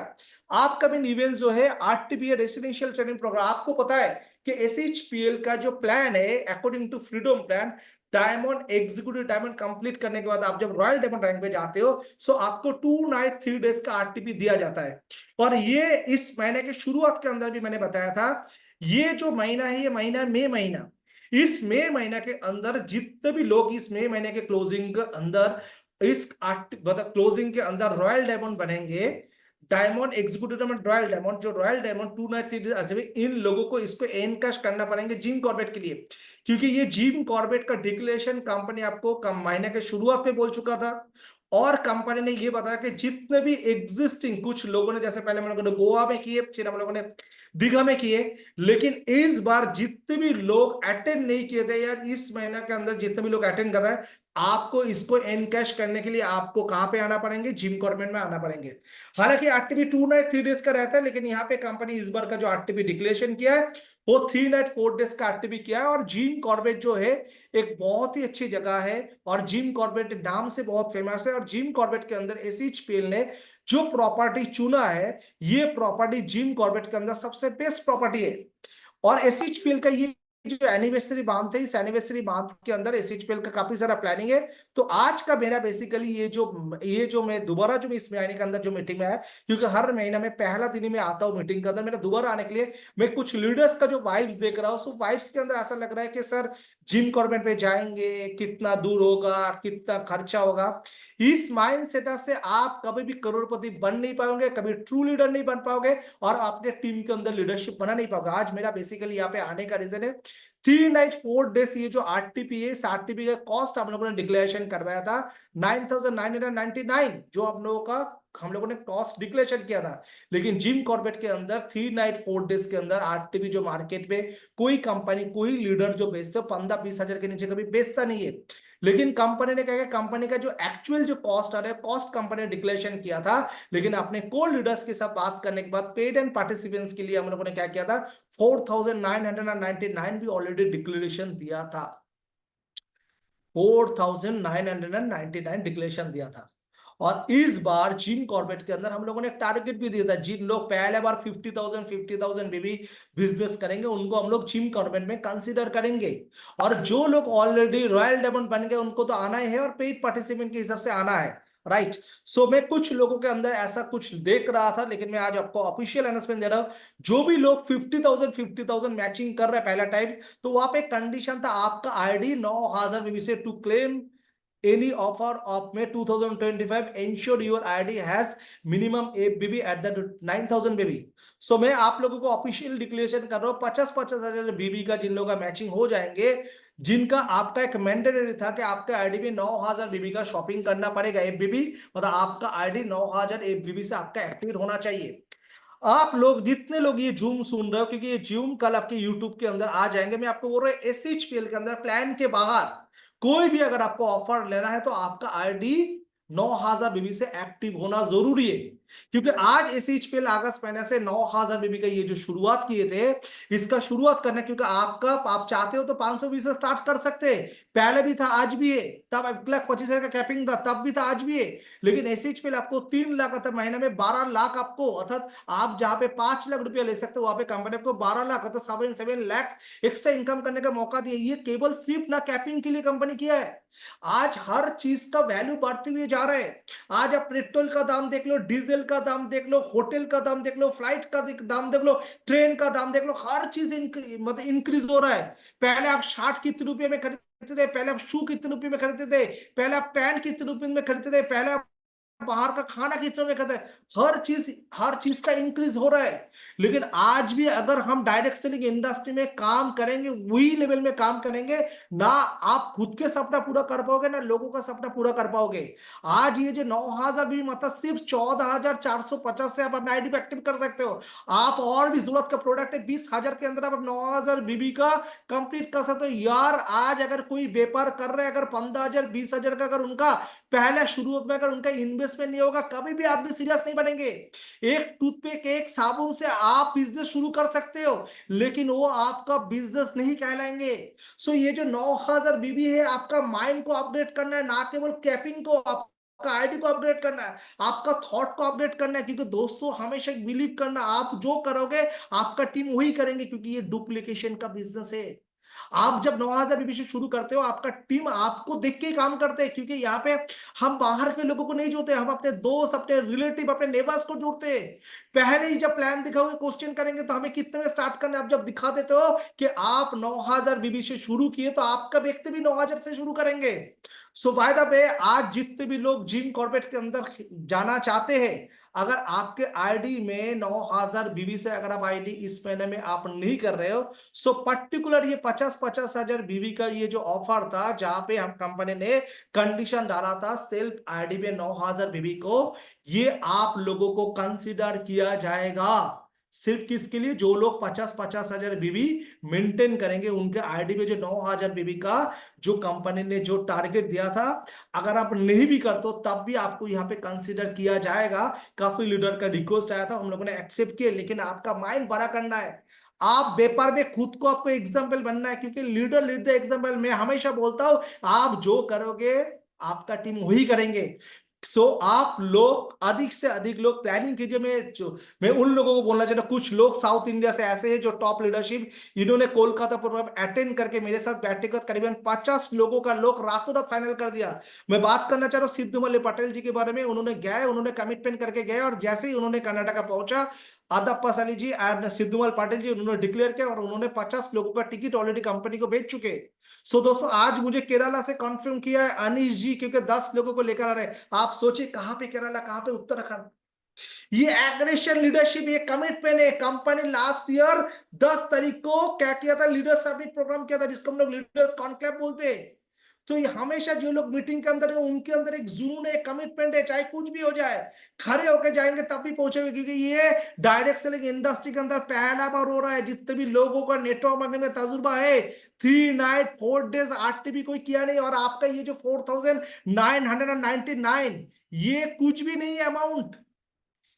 अपकमिंग इवेंट्स जो है आरटीपीए रेसिडेंशियल ट्रेनिंग प्रोग्राम। आपको पता है कि एसएचपीएल का जो प्लान है according to freedom plan, diamond executive diamond complete करने के बाद आप जब रॉयल डायमंड रैंक पे जाते हो सो आपको 2 नाइट 3 डेज का आरटीपी दिया जाता है। और ये इस महीने के शुरुआत के अंदर भी मैंने बताया था ये जो महीना है, ये महीना मई महीना, इस मई महीना के अंदर जितने भी लोग इस मई महीने के क्लोजिंग के अंदर मतलब क्लोजिंग के अंदर रॉयल डायमंड बनेंगे, diamond executive diamond, royal diamond, जो रॉयल डायमंड 293, इन लोगों को इसको एनकैश करना पड़ेंगे जिम कॉर्बेट के लिए, क्योंकि ये जिम कॉर्बेट का डिक्लेरेशन कंपनी आपको कम महीने के शुरुआत में बोल चुका था। और कंपनी ने ये बताया कि जितने भी एग्जिस्टिंग कुछ लोगों ने, जैसे पहले हम लोगों ने गोवा में किए, फिर हम लोगों ने दीघा में किए, लेकिन इस बार जितने भी लोग अटेंड नहीं किए थे यार, इस महीने के अंदर जितने भी लोग अटेंड कर रहे हैं, आपको इसको एनकैश करने के लिए आपको कहां पे आना पड़ेंगे, जिम कॉर्बेट में आना पड़ेंगे। हालांकि आरटीपी 2 नाइट 3 डेज का रहता है, लेकिन यहाँ पे कंपनी इस बार का जो आरटीपी डिक्लेरेशन किया है वो 3 नाइट 4 डेज का आरटीपी किया है। और जिम कॉर्बेट जो है एक बहुत ही अच्छी जगह है, और जिम कॉर्बेट नाम से बहुत फेमस है। और जिम कॉर्बेट के अंदर एसएचपीएल ने जो प्रॉपर्टी चुना है, ये प्रॉपर्टी जिम कॉर्बेट के अंदर सबसे बेस्ट प्रॉपर्टी है। और एसएचपीएल का ये जो एनिवर्सरी बांध थे, इस एनिवर्सरी बांध के अंदर एसएचपीएल का काफी सारा प्लानिंग है। तो आज का मेरा बेसिकली ये जो मैं दोबारा जो मैं इस महीने के अंदर जो मीटिंग में आया, क्योंकि हर महीना में पहला दिन ही मैं आता हूँ मीटिंग के अंदर, मेरा दोबारा आने के लिए मैं कुछ लीडर्स का जो वाइब्स देख रहा हूँ, सो वाइब्स के अंदर ऐसा लग रहा है कि सर जिम कॉर्बेट पे जाएंगे, कितना दूर होगा, कितना खर्चा होगा। इस माइंड सेटअप से आप कभी भी करोड़पति बन नहीं पाओगे, कभी ट्रू लीडर नहीं बन पाओगे, और अपने टीम के अंदर लीडरशिप बना नहीं पाओगे। आज मेरा बेसिकली यहाँ पे आने का रीजन है 3 नाइट 4 डेज, ये जो आरटीपी है, इस आरटीपी का कॉस्ट हम लोगों ने डिक्लेरेशन करवाया था 9,999, जो हम लोगों ने कॉस्ट डिक्लेरेशन किया था। लेकिन जिम कॉर्बेट के अंदर 3 नाइट 4 डेज के अंदर आरटीपी जो मार्केट में कोई कंपनी, कोई लीडर जो बेचते हो 15-20 हजार के नीचे कभी बेचता नहीं है। लेकिन कंपनी ने क्या किया, कंपनी का जो एक्चुअल जो कॉस्ट आ रहा है, कॉस्ट कंपनी ने डिक्लेरेशन किया था, लेकिन अपने को लीडर्स के साथ बात करने के बाद पेड एंड पार्टिसिपेंट्स के लिए हम लोगों ने क्या किया था, 4,999 भी ऑलरेडी डिक्लेरेशन दिया था, 4,999 डिक्लेरेशन दिया था। और इस बार जिम कॉर्बेट के अंदर हम लोगों ने एक टारगेट भी दिया था, जिन लोग पहले बार 50,000 में भी बिजनेस करेंगे उनको हम लोग जिम कॉर्बेट में कंसीडर करेंगे। और जो लोग ऑलरेडी रॉयल डायमंड बन गए उनको तो आना ही है, और पेड पार्टिसिपेंट के हिसाब से आना है, राइट। सो मैं कुछ लोगों के अंदर ऐसा कुछ देख रहा था, लेकिन मैं आज आपको ऑफिशियल अनाउंसमेंट दे रहा हूं, जो भी लोग 50,000 मैचिंग कर रहे हैं पहला टाइम, तो वहां पे कंडीशन था आपका आईडी 9,000 बीबी से to claim any offer of May 2025 ensure your ID has minimum BB at the 9,000 BB। सो मैं आप लोगों को ऑफिशियल डिक्लेरेशन कर रहा हूँ, 50-50 हजार बीबी का जिन लोगों का मैचिंग हो जाएंगे, जिनका आपका एक मैंडेटरी था कि आपका आईडी में 9,000 बीबी का शॉपिंग करना पड़ेगा, एफबीबी, मतलब आपका आईडी 9,000 एफबीबी से आपका एक्टिव होना चाहिए। आप लोग जितने लोग ये जूम सुन रहे हो, क्योंकि ये जूम कल आपके यूट्यूब के अंदर आ जाएंगे, मैं आपको बोल रहा हूँ एसएचपीएल के अंदर प्लान के बाहर कोई भी अगर आपको ऑफर लेना है तो आपका आईडी 9,000 बीबी से एक्टिव होना जरूरी है। क्योंकि आज एसएचपीएल अगस्त महीने से 9,000 बीबी का ये जो शुरुआत किए थे, इसका शुरुआत करना, क्योंकि आप चाहते हो तो 520 से स्टार्ट कर सकते हैं, पहले भी था आज भी है, तब 1,25,000 का कैपिंग था तब भी था आज भी है। लेकिन एसएचपीएल आपको 3 लाख अर्थात महीने में 12 लाख आपको, अर्थात आप जहां पे 5 लाख रुपया ले सकते हो वहां पे कंपनी आपको 12 लाख अर्थात 7 लाख एक्स्ट्रा इनकम करने का मौका दिया। ये केवल सिर्फ ना कैपिंग के लिए कंपनी किया है, आज हर चीज का वैल्यू बढ़ते हुए जा रहा है। आज आप पेट्रोल का दाम देख लो, डीजल का दाम देख लो, होटल का दाम देख लो, फ्लाइट का दाम देख लो, ट्रेन का दाम देख लो, हर चीज मतलब इंक्रीज हो रहा है। पहले आप शर्ट कितने रुपए में खरीदते थे, पहले आप शू कितने रुपए में खरीदते थे, पहले आप पैंट कितने रुपए में खरीदते थे, पहले आप बाहर का खाना कितने में खाता है, हर चीज का इंक्रीज हो रहा है। लेकिन आज भी अगर हम डायरेक्ट सेलिंग इंडस्ट्री में काम करेंगे, वही लेवल में काम करेंगे ना, आप खुद के सपना पूरा कर पाओगे ना लोगों का सपना पूरा कर पाओगे। आज ये जो 9,000 भी मतलब सिर्फ 14,450 से आप अपना आईडी एक्टिव कर सकते हो। आप और भी जरूरत का प्रोडक्ट है 20,000 के अंदर आप 9,000 बीबी का कंप्लीट कर सकते हो। यार आज अगर कोई व्यापार कर रहे हैं, अगर 15,000 20,000 का अगर उनका पहले शुरुआत में अगर उनका इन्वेस्टमेंट नहीं होगा, कभी भी आदमी सीरियस नहीं बनेंगे। एक टूथपिक, एक साबुन से आप बिजनेस शुरू कर सकते हो, लेकिन वो आपका बिजनेस नहीं कहलाएंगे। सो ये जो 9,000 बीबी है, आपका माइंड को अपडेट करना है, ना केवल कैपिंग को, आपका आईडी को अपडेट करना है, आपका थॉट को अपडेट करना है। क्योंकि दोस्तों हमेशा बिलीव करना, आप जो करोगे आपका टीम वही करेंगे, क्योंकि ये डुप्लीकेशन का बिजनेस है। आप जब 9000 बीबी से शुरू करते हो, आपका टीम आपको देख के ही काम करते हैं, क्योंकि यहाँ पे हम बाहर के लोगों को नहीं जोड़ते, हम अपने दोस्त, अपने रिलेटिव, अपने नेबर्स को जोड़ते हैं। पहले ही जब प्लान दिखाओगे, क्वेश्चन करेंगे तो हमें कितने में स्टार्ट करना है। आप जब दिखा देते हो कि आप 9000 बीबी से शुरू किए, तो आपका व्यक्ति भी 9000 से शुरू करेंगे। सो बाय द वे, आज जितने भी लोग जिम कॉर्बेट के अंदर जाना चाहते हैं, अगर आपके आईडी में 9000 बीबी से अगर आप आईडी इस महीने में आप नहीं कर रहे हो, सो पर्टिकुलर ये 50 हजार बीबी का ये जो ऑफर था, जहां पे हम कंपनी ने कंडीशन डाला था सेल्फ आईडी पे 9000 बीबी को, ये आप लोगों को कंसीडर किया जाएगा। सिर्फ किसके लिए? जो लोग 50 हजार बीबी मेंटेन करेंगे, उनके आईडी पे जो 9000 बीबी का जो कंपनी ने जो टारगेट दिया था, अगर आप नहीं भी करते हो तब भी आपको यहाँ पे कंसीडर किया जाएगा। काफी लीडर का रिक्वेस्ट आया था, हम लोगों ने एक्सेप्ट किया, लेकिन आपका माइंड बड़ा करना है। आप व्यापार में खुद को आपको एग्जाम्पल बनना है, क्योंकि लीडर लीड द एग्जाम्पल। मैं हमेशा बोलता हूं, आप जो करोगे आपका टीम वही करेंगे। सो आप लोग अधिक से अधिक लोग प्लानिंग कीजिए। मैं उन लोगों को बोलना चाहता हूँ, कुछ लोग साउथ इंडिया से ऐसे हैं जो टॉप लीडरशिप, इन्होंने कोलकाता प्रोग्राम अटेंड करके मेरे साथ बैठक करीबन 50 लोगों का लोग रातों रात फाइनल कर दिया। मैं बात करना चाह रहा हूँ सिद्धूमल्ली पटेल जी के बारे में। उन्होंने कमिटमेंट करके गए, और जैसे ही उन्होंने कर्नाटका पहुंचा, आदप्पा साली जी एंड सिद्धूमल पाटिल जी, उन्होंने डिक्लेयर किया, और उन्होंने 50 लोगों का टिकट ऑलरेडी कंपनी को भेज चुके। सो दोस्तों, आज मुझे केरला से कंफर्म किया है अनीश जी, क्योंकि 10 लोगों को लेकर आ रहे हैं। आप सोचिए, कहां पे केरला, कहां पे उत्तराखंड। ये एग्रेशन लीडरशिप, ये कमिटमेंट है। कंपनी लास्ट ईयर 10 तारीख को क्या किया था? लीडर समिट प्रोग्राम किया था, जिसको हम लोग लीडर्स कॉन्क्लेव बोलते हैं। तो ये हमेशा जो लोग मीटिंग के अंदर है, उनके अंदर एक जुनून है, कमिटमेंट है, चाहे कुछ भी हो जाए खड़े होकर जाएंगे तब भी पहुंचेंगे, क्योंकि ये डायरेक्ट सेलिंग इंडस्ट्री के अंदर पहला बार हो रहा है। जितने भी लोगों का नेटवर्क मार्केटिंग में तजुर्बा है, 3 नाइट 4 डेज आरटीबी कोई किया नहीं, और आपका ये जो 4999, ये कुछ भी नहीं है अमाउंट,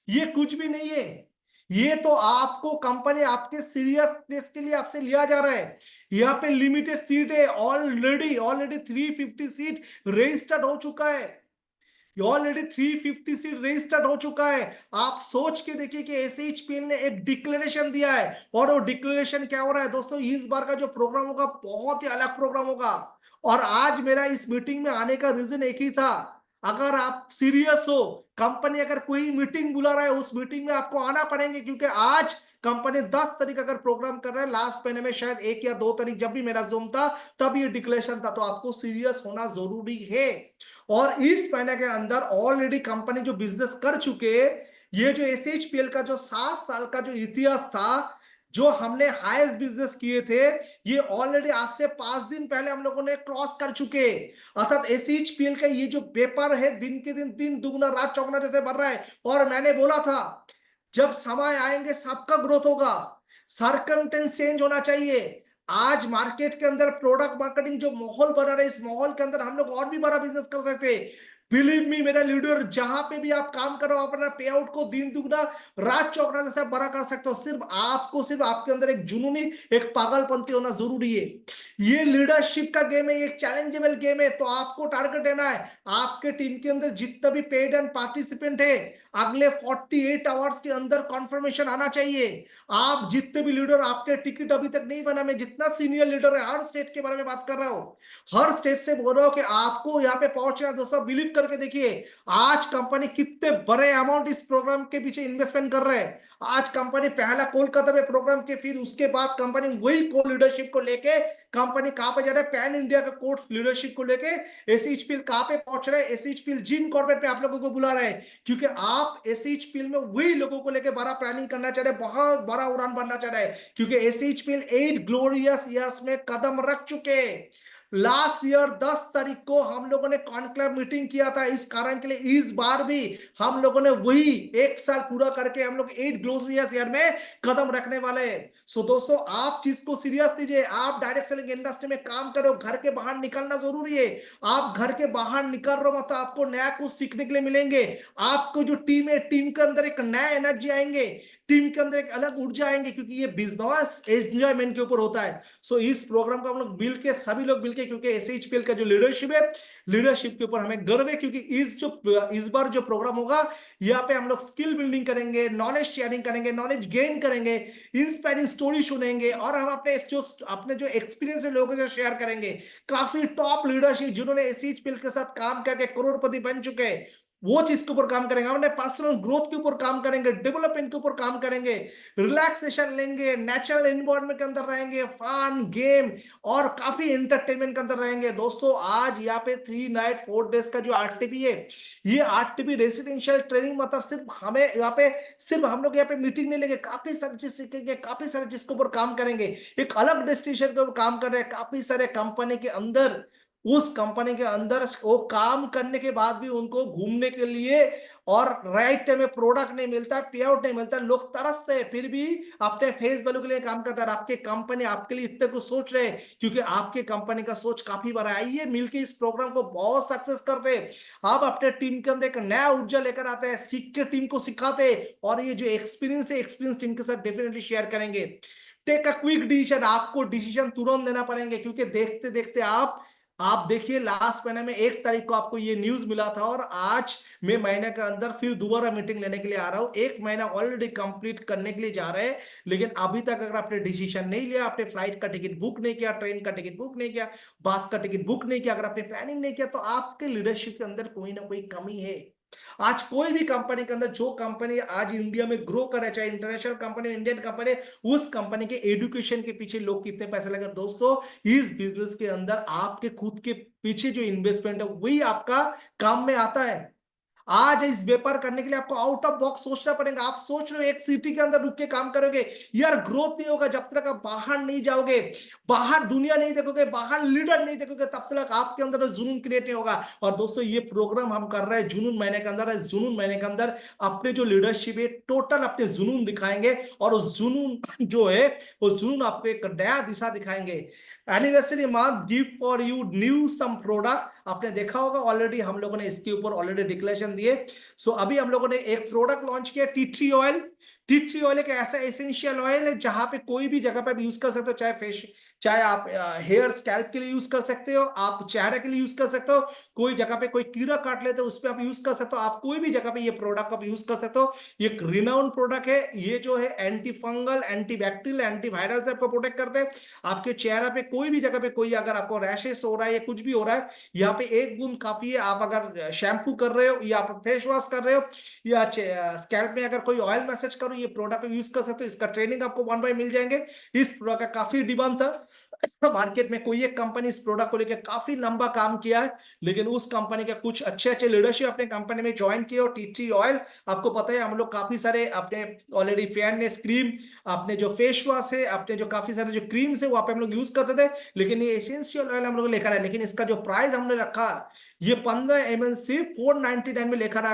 ये कुछ भी नहीं है। ये तो आपको कंपनी आपके सीरियसनेस के लिए आपसे लिया जा रहा है। यहाँ पे लिमिटेड सीट है, ऑलरेडी 350 सीट रजिस्टर्ड हो चुका है। ऑलरेडी 350 सीट रजिस्टर्ड हो चुका है। आप सोच के देखिए कि एसएचपीएल ने एक डिक्लेरेशन दिया है, और वो डिक्लेरेशन क्या हो रहा है दोस्तों? इस बार का जो प्रोग्राम होगा बहुत ही अलग प्रोग्राम होगा। और आज मेरा इस मीटिंग में आने का रीजन एक ही था, अगर आप सीरियस हो, कंपनी अगर कोई मीटिंग बुला रहा है, उस मीटिंग में आपको आना पड़ेंगे, क्योंकि आज कंपनी 10 तारीख अगर प्रोग्राम कर रहा है, लास्ट महीने में शायद 1 या 2 तारीख जब भी मेरा जूम था तब ये डिक्लेरेशन था, तो आपको सीरियस होना जरूरी है। और इस महीने के अंदर ऑलरेडी कंपनी जो बिजनेस कर चुके, ये जो एसएचपीएल का जो 7 साल का जो इतिहास था, जो हमने हाईएस्ट बिजनेस किए थे, ये ऑलरेडी आज से 5 दिन पहले हम लोगों ने क्रॉस कर चुके। अर्थात एसएचपीएल का ये जो पेपर है, दिन के दिन दुगना रात चौगुना जैसे बढ़ रहा है। और मैंने बोला था, जब समय आएंगे सबका ग्रोथ होगा, सर्कमटेंस चेंज होना चाहिए। आज मार्केट के अंदर प्रोडक्ट मार्केटिंग जो माहौल बना रहा है, इस माहौल के अंदर हम लोग और भी बड़ा बिजनेस कर सकते हैं। बिलीव मी मेरा लीडर, जहां पे भी आप काम करो, अपना पे आउट को दिन दुगना रात चौगुना जैसा बड़ा कर सकते हो। सिर्फ आपके अंदर एक जुनूनी, एक पागलपंती होना जरूरी है। ये लीडरशिप का गेम है, एक चैलेंजेबल गेम है। तो आपको टारगेट देना है, आपके टीम के अंदर जितना भी पेड एंड पार्टिसिपेंट है, अगले 48 आवर्स के अंदर कॉन्फर्मेशन आना चाहिए। आप जितने भी लीडर, आपके टिकट अभी तक नहीं बना, मैं जितना सीनियर लीडर है हर स्टेट के बारे में बात कर रहा हूं, हर स्टेट से बोल रहा हूं कि आपको यहाँ पे पहुंचना। दोस्तों बिलीव करके देखिए, आज कंपनी कितने बड़े अमाउंट इस प्रोग्राम के पीछे इन्वेस्टमेंट कर रहे हैं। आज कंपनी पहला कोलकाता में प्रोग्राम के, फिर उसके बाद कंपनी वही को लीडरशिप को लेके कंपनी कहां पे जा रहा है, पैन इंडिया का कोर्स लीडरशिप को लेके एसएचपीएल कहां पे पहुंच रहा है। एसएचपीएल जिम कॉर्बेट पे आप लोगों को बुला रहे हैं, क्योंकि आप एसएचपीएल में वही लोगों को लेके बड़ा प्लानिंग करना चाह रहे हैं, बहुत बड़ा उड़ान बनना चाह रहे हैं, क्योंकि एसएचपीएल 8 ग्लोरियस ईयर्स में कदम रख चुके। लास्ट ईयर 10 तारीख को हम लोगों ने कॉन्क्लेव मीटिंग किया था, इस कारण के लिए इस बार भी हम लोगों ने वही 1 साल पूरा करके हम लोग 8 ग्लोरियस ईयर में कदम रखने वाले हैं। सो दोस्तों, आप चीज को सीरियस लीजिए। आप डायरेक्ट सेलिंग इंडस्ट्री में काम करो, घर के बाहर निकलना जरूरी है। आप घर के बाहर निकल रहे हो तो आपको नया कुछ सीखने के लिए मिलेंगे। आपको जो टीम है, टीम के अंदर एक नया एनर्जी आएंगे, टीम के अंदर एक अलग ऊर्जा आएंगे, क्योंकि ये बिजनेस एंजॉयमेंट के ऊपर होता है। सो इस प्रोग्राम को हम लोग मिलके, सभी लोग मिलके, क्योंकि एसएचपीएल का जो लीडरशिप है, लीडरशिप के ऊपर हमें गर्व है, क्योंकि इस बार जो प्रोग्राम होगा, यहाँ पे हम लोग स्किल बिल्डिंग करेंगे, नॉलेज शेयरिंग करेंगे, नॉलेज गेन करेंगे, इंस्पायरिंग स्टोरी सुनेंगे, और हम अपने जो एक्सपीरियंस है लोगों से शेयर करेंगे। काफी टॉप लीडरशिप जिन्होंने एसएचपीएल के साथ काम करके करोड़पति बन चुके हैं, वो चीज के ऊपर काम करेंगे। हमने पर्सनल ग्रोथ के ऊपर काम करेंगे, डेवलपमेंट के ऊपर काम करेंगे, रिलैक्सेशन लेंगे, नेचुरल एनवायरनमेंट के अंदर रहेंगे, फन गेम और काफी एंटरटेनमेंट के अंदर रहेंगे। दोस्तों आज यहाँ पे 3 नाइट 4 डेज का जो आरटीपी है, ये आरटीपी रेसिडेंशियल ट्रेनिंग, मतलब सिर्फ हमें यहाँ पे, सिर्फ हम लोग यहाँ पे मीटिंग नहीं लेंगे, काफी सारी चीज सीखेंगे, काफी सारी चीज के ऊपर काम करेंगे, एक अलग डेस्टिनेशन के ऊपर काम कर रहे हैं। काफी सारे कंपनी के अंदर, उस कंपनी के अंदर वो काम करने के बाद भी उनको घूमने के लिए और राइट टाइम में प्रोडक्ट नहीं मिलता, पे आउट नहीं मिलता, लोग तरसते हैं, फिर भी अपने फेस वैल्यू के लिए काम करता है। आपके कंपनी आपके लिए इतने कुछ सोच रहे हैं, क्योंकि आपके कंपनी का सोच काफी बड़ा है। आइए मिलकर इस प्रोग्राम को बहुत सक्सेस करते हैं। आप अपने टीम के अंदर एक नया ऊर्जा लेकर आते हैं, सीख के टीम को सिखाते हैं, और ये जो एक्सपीरियंस है, एक्सपीरियंस टीम के साथ डेफिनेटली शेयर करेंगे। टेक अ क्विक डिसीजन, आपको डिसीजन तुरंत लेना पड़ेंगे, क्योंकि देखते देखते आप देखिए, लास्ट महीने में 1 तारीख को आपको ये न्यूज मिला था, और आज मैं महीने के अंदर फिर दोबारा मीटिंग लेने के लिए आ रहा हूं। 1 महीना ऑलरेडी कंप्लीट करने के लिए जा रहे हैं, लेकिन अभी तक अगर आपने डिसीजन नहीं लिया, आपने फ्लाइट का टिकट बुक नहीं किया, ट्रेन का टिकट बुक नहीं किया, बस का टिकट बुक नहीं किया, अगर आपने प्लानिंग नहीं किया, तो आपके लीडरशिप के अंदर कोई ना कोई कमी है। आज कोई भी कंपनी के अंदर, जो कंपनी आज इंडिया में ग्रो करे, चाहे इंटरनेशनल कंपनी, इंडियन कंपनी, उस कंपनी के एजुकेशन के पीछे लोग कितने पैसे लगे। दोस्तों इस बिजनेस के अंदर आपके खुद के पीछे जो इन्वेस्टमेंट है, वही आपका काम में आता है। आज इस व्यापार करने के लिए आपको आउट ऑफ बॉक्स सोचना पड़ेगा। आप सोच रहे हो एक सिटी के अंदर रुक के काम करोगे, यार ग्रोथ नहीं होगा जब तक आप बाहर नहीं जाओगे, बाहर दुनिया नहीं देखोगे, बाहर लीडर नहीं देखोगे, तब तक आपके अंदर जुनून क्रिएट नहीं होगा। और दोस्तों ये प्रोग्राम हम कर रहे हैं जुनून महीने के अंदर। इस जुनून महीने के अंदर अपने जो लीडरशिप है, टोटल अपने जुनून दिखाएंगे, और उस जुनून जो है, वो जुनून आपको एक नया दिशा दिखाएंगे। Anniversary month gift for you new some product, आपने देखा होगा ऑलरेडी, हम लोगों ने इसके ऊपर ऑलरेडी डिक्लेरेशन दिए। सो अभी हम लोगों ने एक प्रोडक्ट लॉन्च किया, tea tree oil. Tea tree oil एक ऐसा एसेंशियल ऑयल है जहां पे कोई भी जगह पे आप यूज कर सकते हो, चाहे आप हेयर स्कैल्प के लिए यूज कर सकते हो, आप चेहरे के लिए यूज कर सकते हो, कोई जगह पे कोई कीड़ा काट लेते हो उस पर आप यूज कर सकते हो, आप कोई भी जगह पे ये प्रोडक्ट आप यूज कर सकते हो। ये एक रिनाउंड प्रोडक्ट है। ये जो है anti fungal, anti bacterial, anti viral से आपको प्रोटेक्ट करते हैं। आपके चेहरा पे कोई भी जगह पे कोई अगर आपको रैशेस हो रहा है या कुछ भी हो रहा है, यहाँ पे एक बूंद काफी है। आप अगर शैम्पू कर रहे हो या आप फेस वॉश कर रहे हो या स्कैल्प में अगर कोई ऑयल मैसेज करो, ये प्रोडक्ट यूज कर सकते हो। इसका ट्रेनिंग आपको 1 बाय मिल जाएंगे। इस प्रोडक्ट का काफी डिमांड था मार्केट में। कोई एक कंपनी इस प्रोडक्ट को लेकर काफी लंबा काम किया है, लेकिन उस कंपनी के कुछ अच्छे अच्छे लीडरशिप अपने कंपनी में ज्वाइन किए। और टी ट्री ऑयल आपको पता है, हम लोग काफी सारे अपने ऑलरेडी फेयरनेस क्रीम, अपने जो फेस वॉश है, अपने जो काफी सारे जो क्रीम्स है, वहां पे हम लोग यूज करते थे। लेकिन ये एसेंशियल ऑयल हम लोग लेकर आए, लेकिन इसका जो प्राइस हमने रखा, ये 15 ml से 499 में लेकर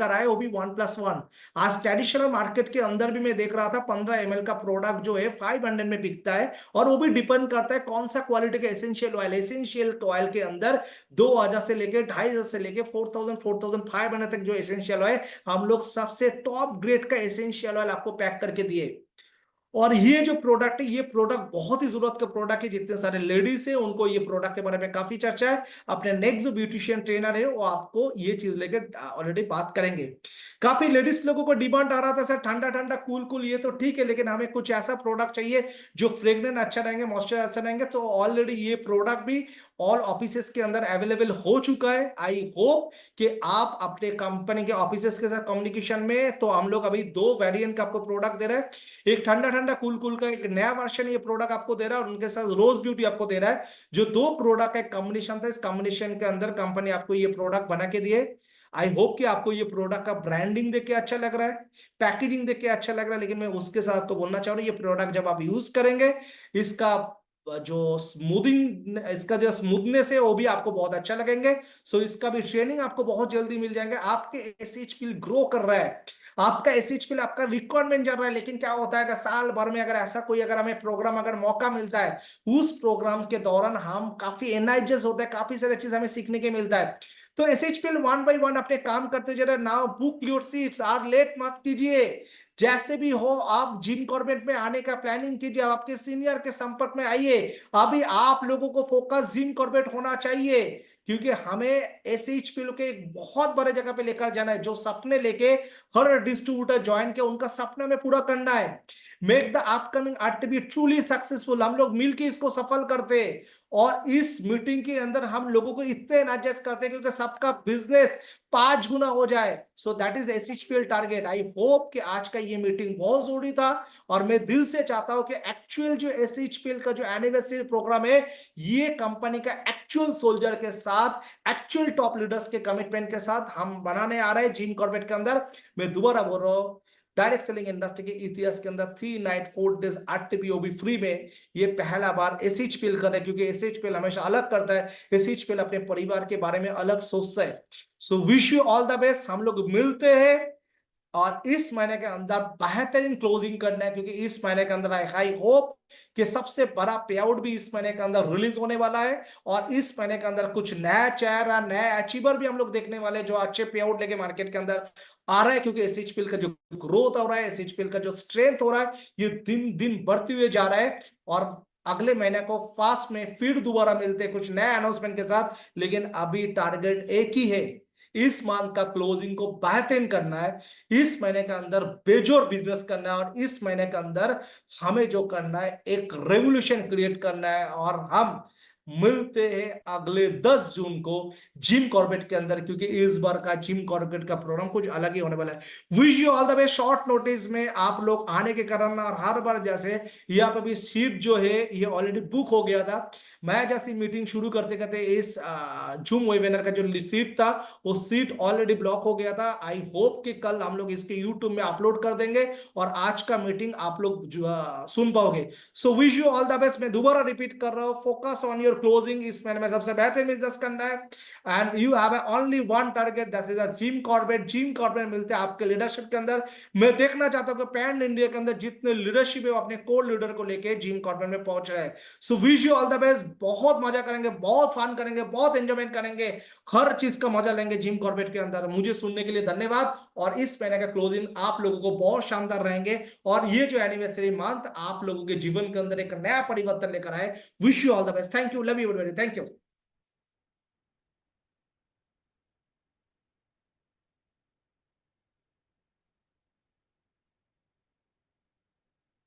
आए, वो भी 1+1। आज ट्रेडिशनल मार्केट के अंदर भी मैं देख रहा था 15 ml का प्रोडक्ट जो है 500 में बिकता है। और वो भी डिपेंड करता है कौन सा क्वालिटी का एसेंशियल ऑयल। एसेंशियल ऑयल के अंदर 2000 से लेके 2500 से लेके 4000 4500 तक जो एसेंशियल ऑयल, हम लोग सबसे टॉप ग्रेड का एसेंशियल ऑयल आपको पैक करके दिए। और ये जो प्रोडक्ट है, ये प्रोडक्ट बहुत ही जरूरत का प्रोडक्ट है। जितने सारे लेडीज है उनको ये प्रोडक्ट के बारे में काफी चर्चा है। अपने नेक्स्ट जो ब्यूटिशियन ट्रेनर है, वो आपको ये चीज लेकर ऑलरेडी बात करेंगे। काफी लेडीज लोगों को डिमांड आ रहा था, सर ठंडा ठंडा कूल कूल, ये तो ठीक है, लेकिन हमें कुछ ऐसा प्रोडक्ट चाहिए जो फ्रेग्रेंस अच्छा रहेंगे, मॉइस्चराइजर अच्छा रहेंगे। तो ऑलरेडी ये प्रोडक्ट भी ऑल ऑफिसेस के अंदर अवेलेबल हो चुका है। आई होप कि आप अपने कंपनी के ऑफिसेस के साथ कम्युनिकेशन में, तो हम लोग अभी 2 वेरिएंट का आपको प्रोडक्ट दे रहे हैं। एक ठंडा ठंडा कूल कूल का एक नया वर्जन ये प्रोडक्ट आपको दे रहा है, और उनके साथ रोज ब्यूटी आपको दे रहा है। जो 2 प्रोडक्ट का कॉम्बिनेशन था, इस कॉम्बिनेशन के अंदर कंपनी आपको ये प्रोडक्ट बना के दिए। आई होप कि आपको ये प्रोडक्ट का ब्रांडिंग देख के अच्छा लग रहा है, पैकेजिंग देख के अच्छा लग रहा है। लेकिन मैं उसके साथ आपको बोलना चाह रहा हूँ, ये प्रोडक्ट जब आप यूज करेंगे, इसका जो स्मूथनेस है वो भी आपको बहुत अच्छा लगेंगे। सो इसका भी ट्रेनिंग आपको बहुत जल्दी मिल जाएंगे। आपके एसएचपी ग्रो कर रहा है, आपका एसएचपीएल आपका रिक्वायरमेंट चल रहा है, लेकिन क्या होता है कि साल भर में अगर ऐसा कोई अगर हमें प्रोग्राम अगर मौका मिलता है, उस प्रोग्राम के दौरान हम काफी एनर्जाइज होते हैं, काफी सारी चीज हमें सीखने के मिलता है। तो एसएचपीएल 1 by 1 अपने काम करते जरा, नाउ बुक योर सीट्स, आर लेट मत कीजिए। जैसे भी हो आप जिम कॉर्बेट में आने का प्लानिंग कीजिए, आपके सीनियर के संपर्क में आइए। अभी आप लोगों को फोकस जिम कॉर्बेट होना चाहिए, क्योंकि हमें एसएचपीएल के एक बहुत बड़े जगह पे लेकर जाना है, जो सपने लेके हर डिस्ट्रीब्यूटर ज्वाइन के उनका सपना में पूरा करना है। Make the upcoming RTB truly successful, हम लोग मिलकर इसको सफल करते। और इस मीटिंग के अंदर हम लोगों को इतने एनर्जाइज करते हैं क्योंकि सबका बिजनेस 5 गुना हो जाए। So that is SHPL target. I hope कि आज का ये मीटिंग बहुत जरूरी था, और मैं दिल से चाहता हूं कि एक्चुअल जो एसएचपीएल का जो एनिवर्सरी प्रोग्राम है, ये कंपनी का एक्चुअल सोल्जर के साथ, एक्चुअल टॉप लीडर्स के कमिटमेंट के साथ हम बनाने आ रहे हैं जिम कॉर्बेट के अंदर। मैं दोबारा बोल रहा हूं, डायरेक्ट सेलिंग इंडस्ट्री के इतिहास के अंदर 3 नाइट 4 डेज आरटीपीओबी फ्री में ये पहला बार एसएचपीएल कर रहा है, क्योंकि एसएचपीएल हमेशा अलग करता है, एसएचपीएल अपने परिवार के बारे में अलग सोचता है। So wish you all the best. हम लोग मिलते हैं और इस महीने के अंदर बेहतरीन क्लोजिंग करना है, क्योंकि इस महीने के अंदर आई होप कि सबसे बड़ा पे आउट भी इस महीने के अंदर रिलीज होने वाला है, और इस महीने के अंदर कुछ नया चेहरा, नया अचीवर भी हम लोग देखने वाले हैं, जो अच्छे पे आउट लेके मार्केट के अंदर आ रहा है। क्योंकि एसएचपीएल का जो ग्रोथ हो रहा है, एसएचपीएल का जो स्ट्रेंथ हो रहा है, ये दिन दिन बढ़ते हुए जा रहा है। और अगले महीने को फास्ट में फिर दोबारा मिलते हैं कुछ नए अनाउंसमेंट के साथ, लेकिन अभी टारगेट एक ही है, इस मंथ का क्लोजिंग को बेहतरीन करना है, इस महीने के अंदर बेजोर बिजनेस करना है, और इस महीने के अंदर हमें जो करना है एक रेवोल्यूशन क्रिएट करना है। और हम मिलते हैं अगले 10 जून को जिम कॉर्बेट के अंदर, क्योंकि इस बार का जिम कॉर्बेट का प्रोग्राम कुछ अलग ही होने वाला है। Wish you all the best. Short notice में आप लोग आने के कारण, और हर बार जैसे यहाँ पे भी सीट जो है ये ऑलरेडी बुक हो गया था। मैं जैसी मीटिंग शुरू करते करते इस जूम वेबिनार का जो सीट था, वो सीट ऑलरेडी ब्लॉक हो गया था। आई होप कि कल हम लोग इसके यूट्यूब में अपलोड कर देंगे, और आज का मीटिंग आप लोग सुन पाओगे। So wish you all the best. मैं दोबारा रिपीट कर रहा हूं, फोकस ऑन योर क्लोजिंग। इस महीने में सबसे बेहतर बिजनेस करना है, and you have only one target, that is Jim Corbett. Jim Corbett मिलते हैं आपके लीडरशिप के अंदर। मैं देखना चाहता हूं कि पैन इंडिया के अंदर जितने लीडरशिप है वो अपने कोर लीडर को लेके जिम कॉर्बेट में पहुंच रहे हैं। So wish you all the best. बहुत मजा करेंगे, बहुत फन करेंगे, बहुत एंजॉयमेंट करेंगे, हर चीज का मजा लेंगे जिम कॉर्बेट के अंदर। मुझे सुनने के लिए धन्यवाद, और इस महीने का क्लोजिंग आप लोगों को बहुत शानदार रहेंगे, और ये जो एनिवर्सरी मंथ आप लोगों के जीवन के अंदर एक नया परिवर्तन लेकर आए। Wish you all the best. Thank you, love you, thank you.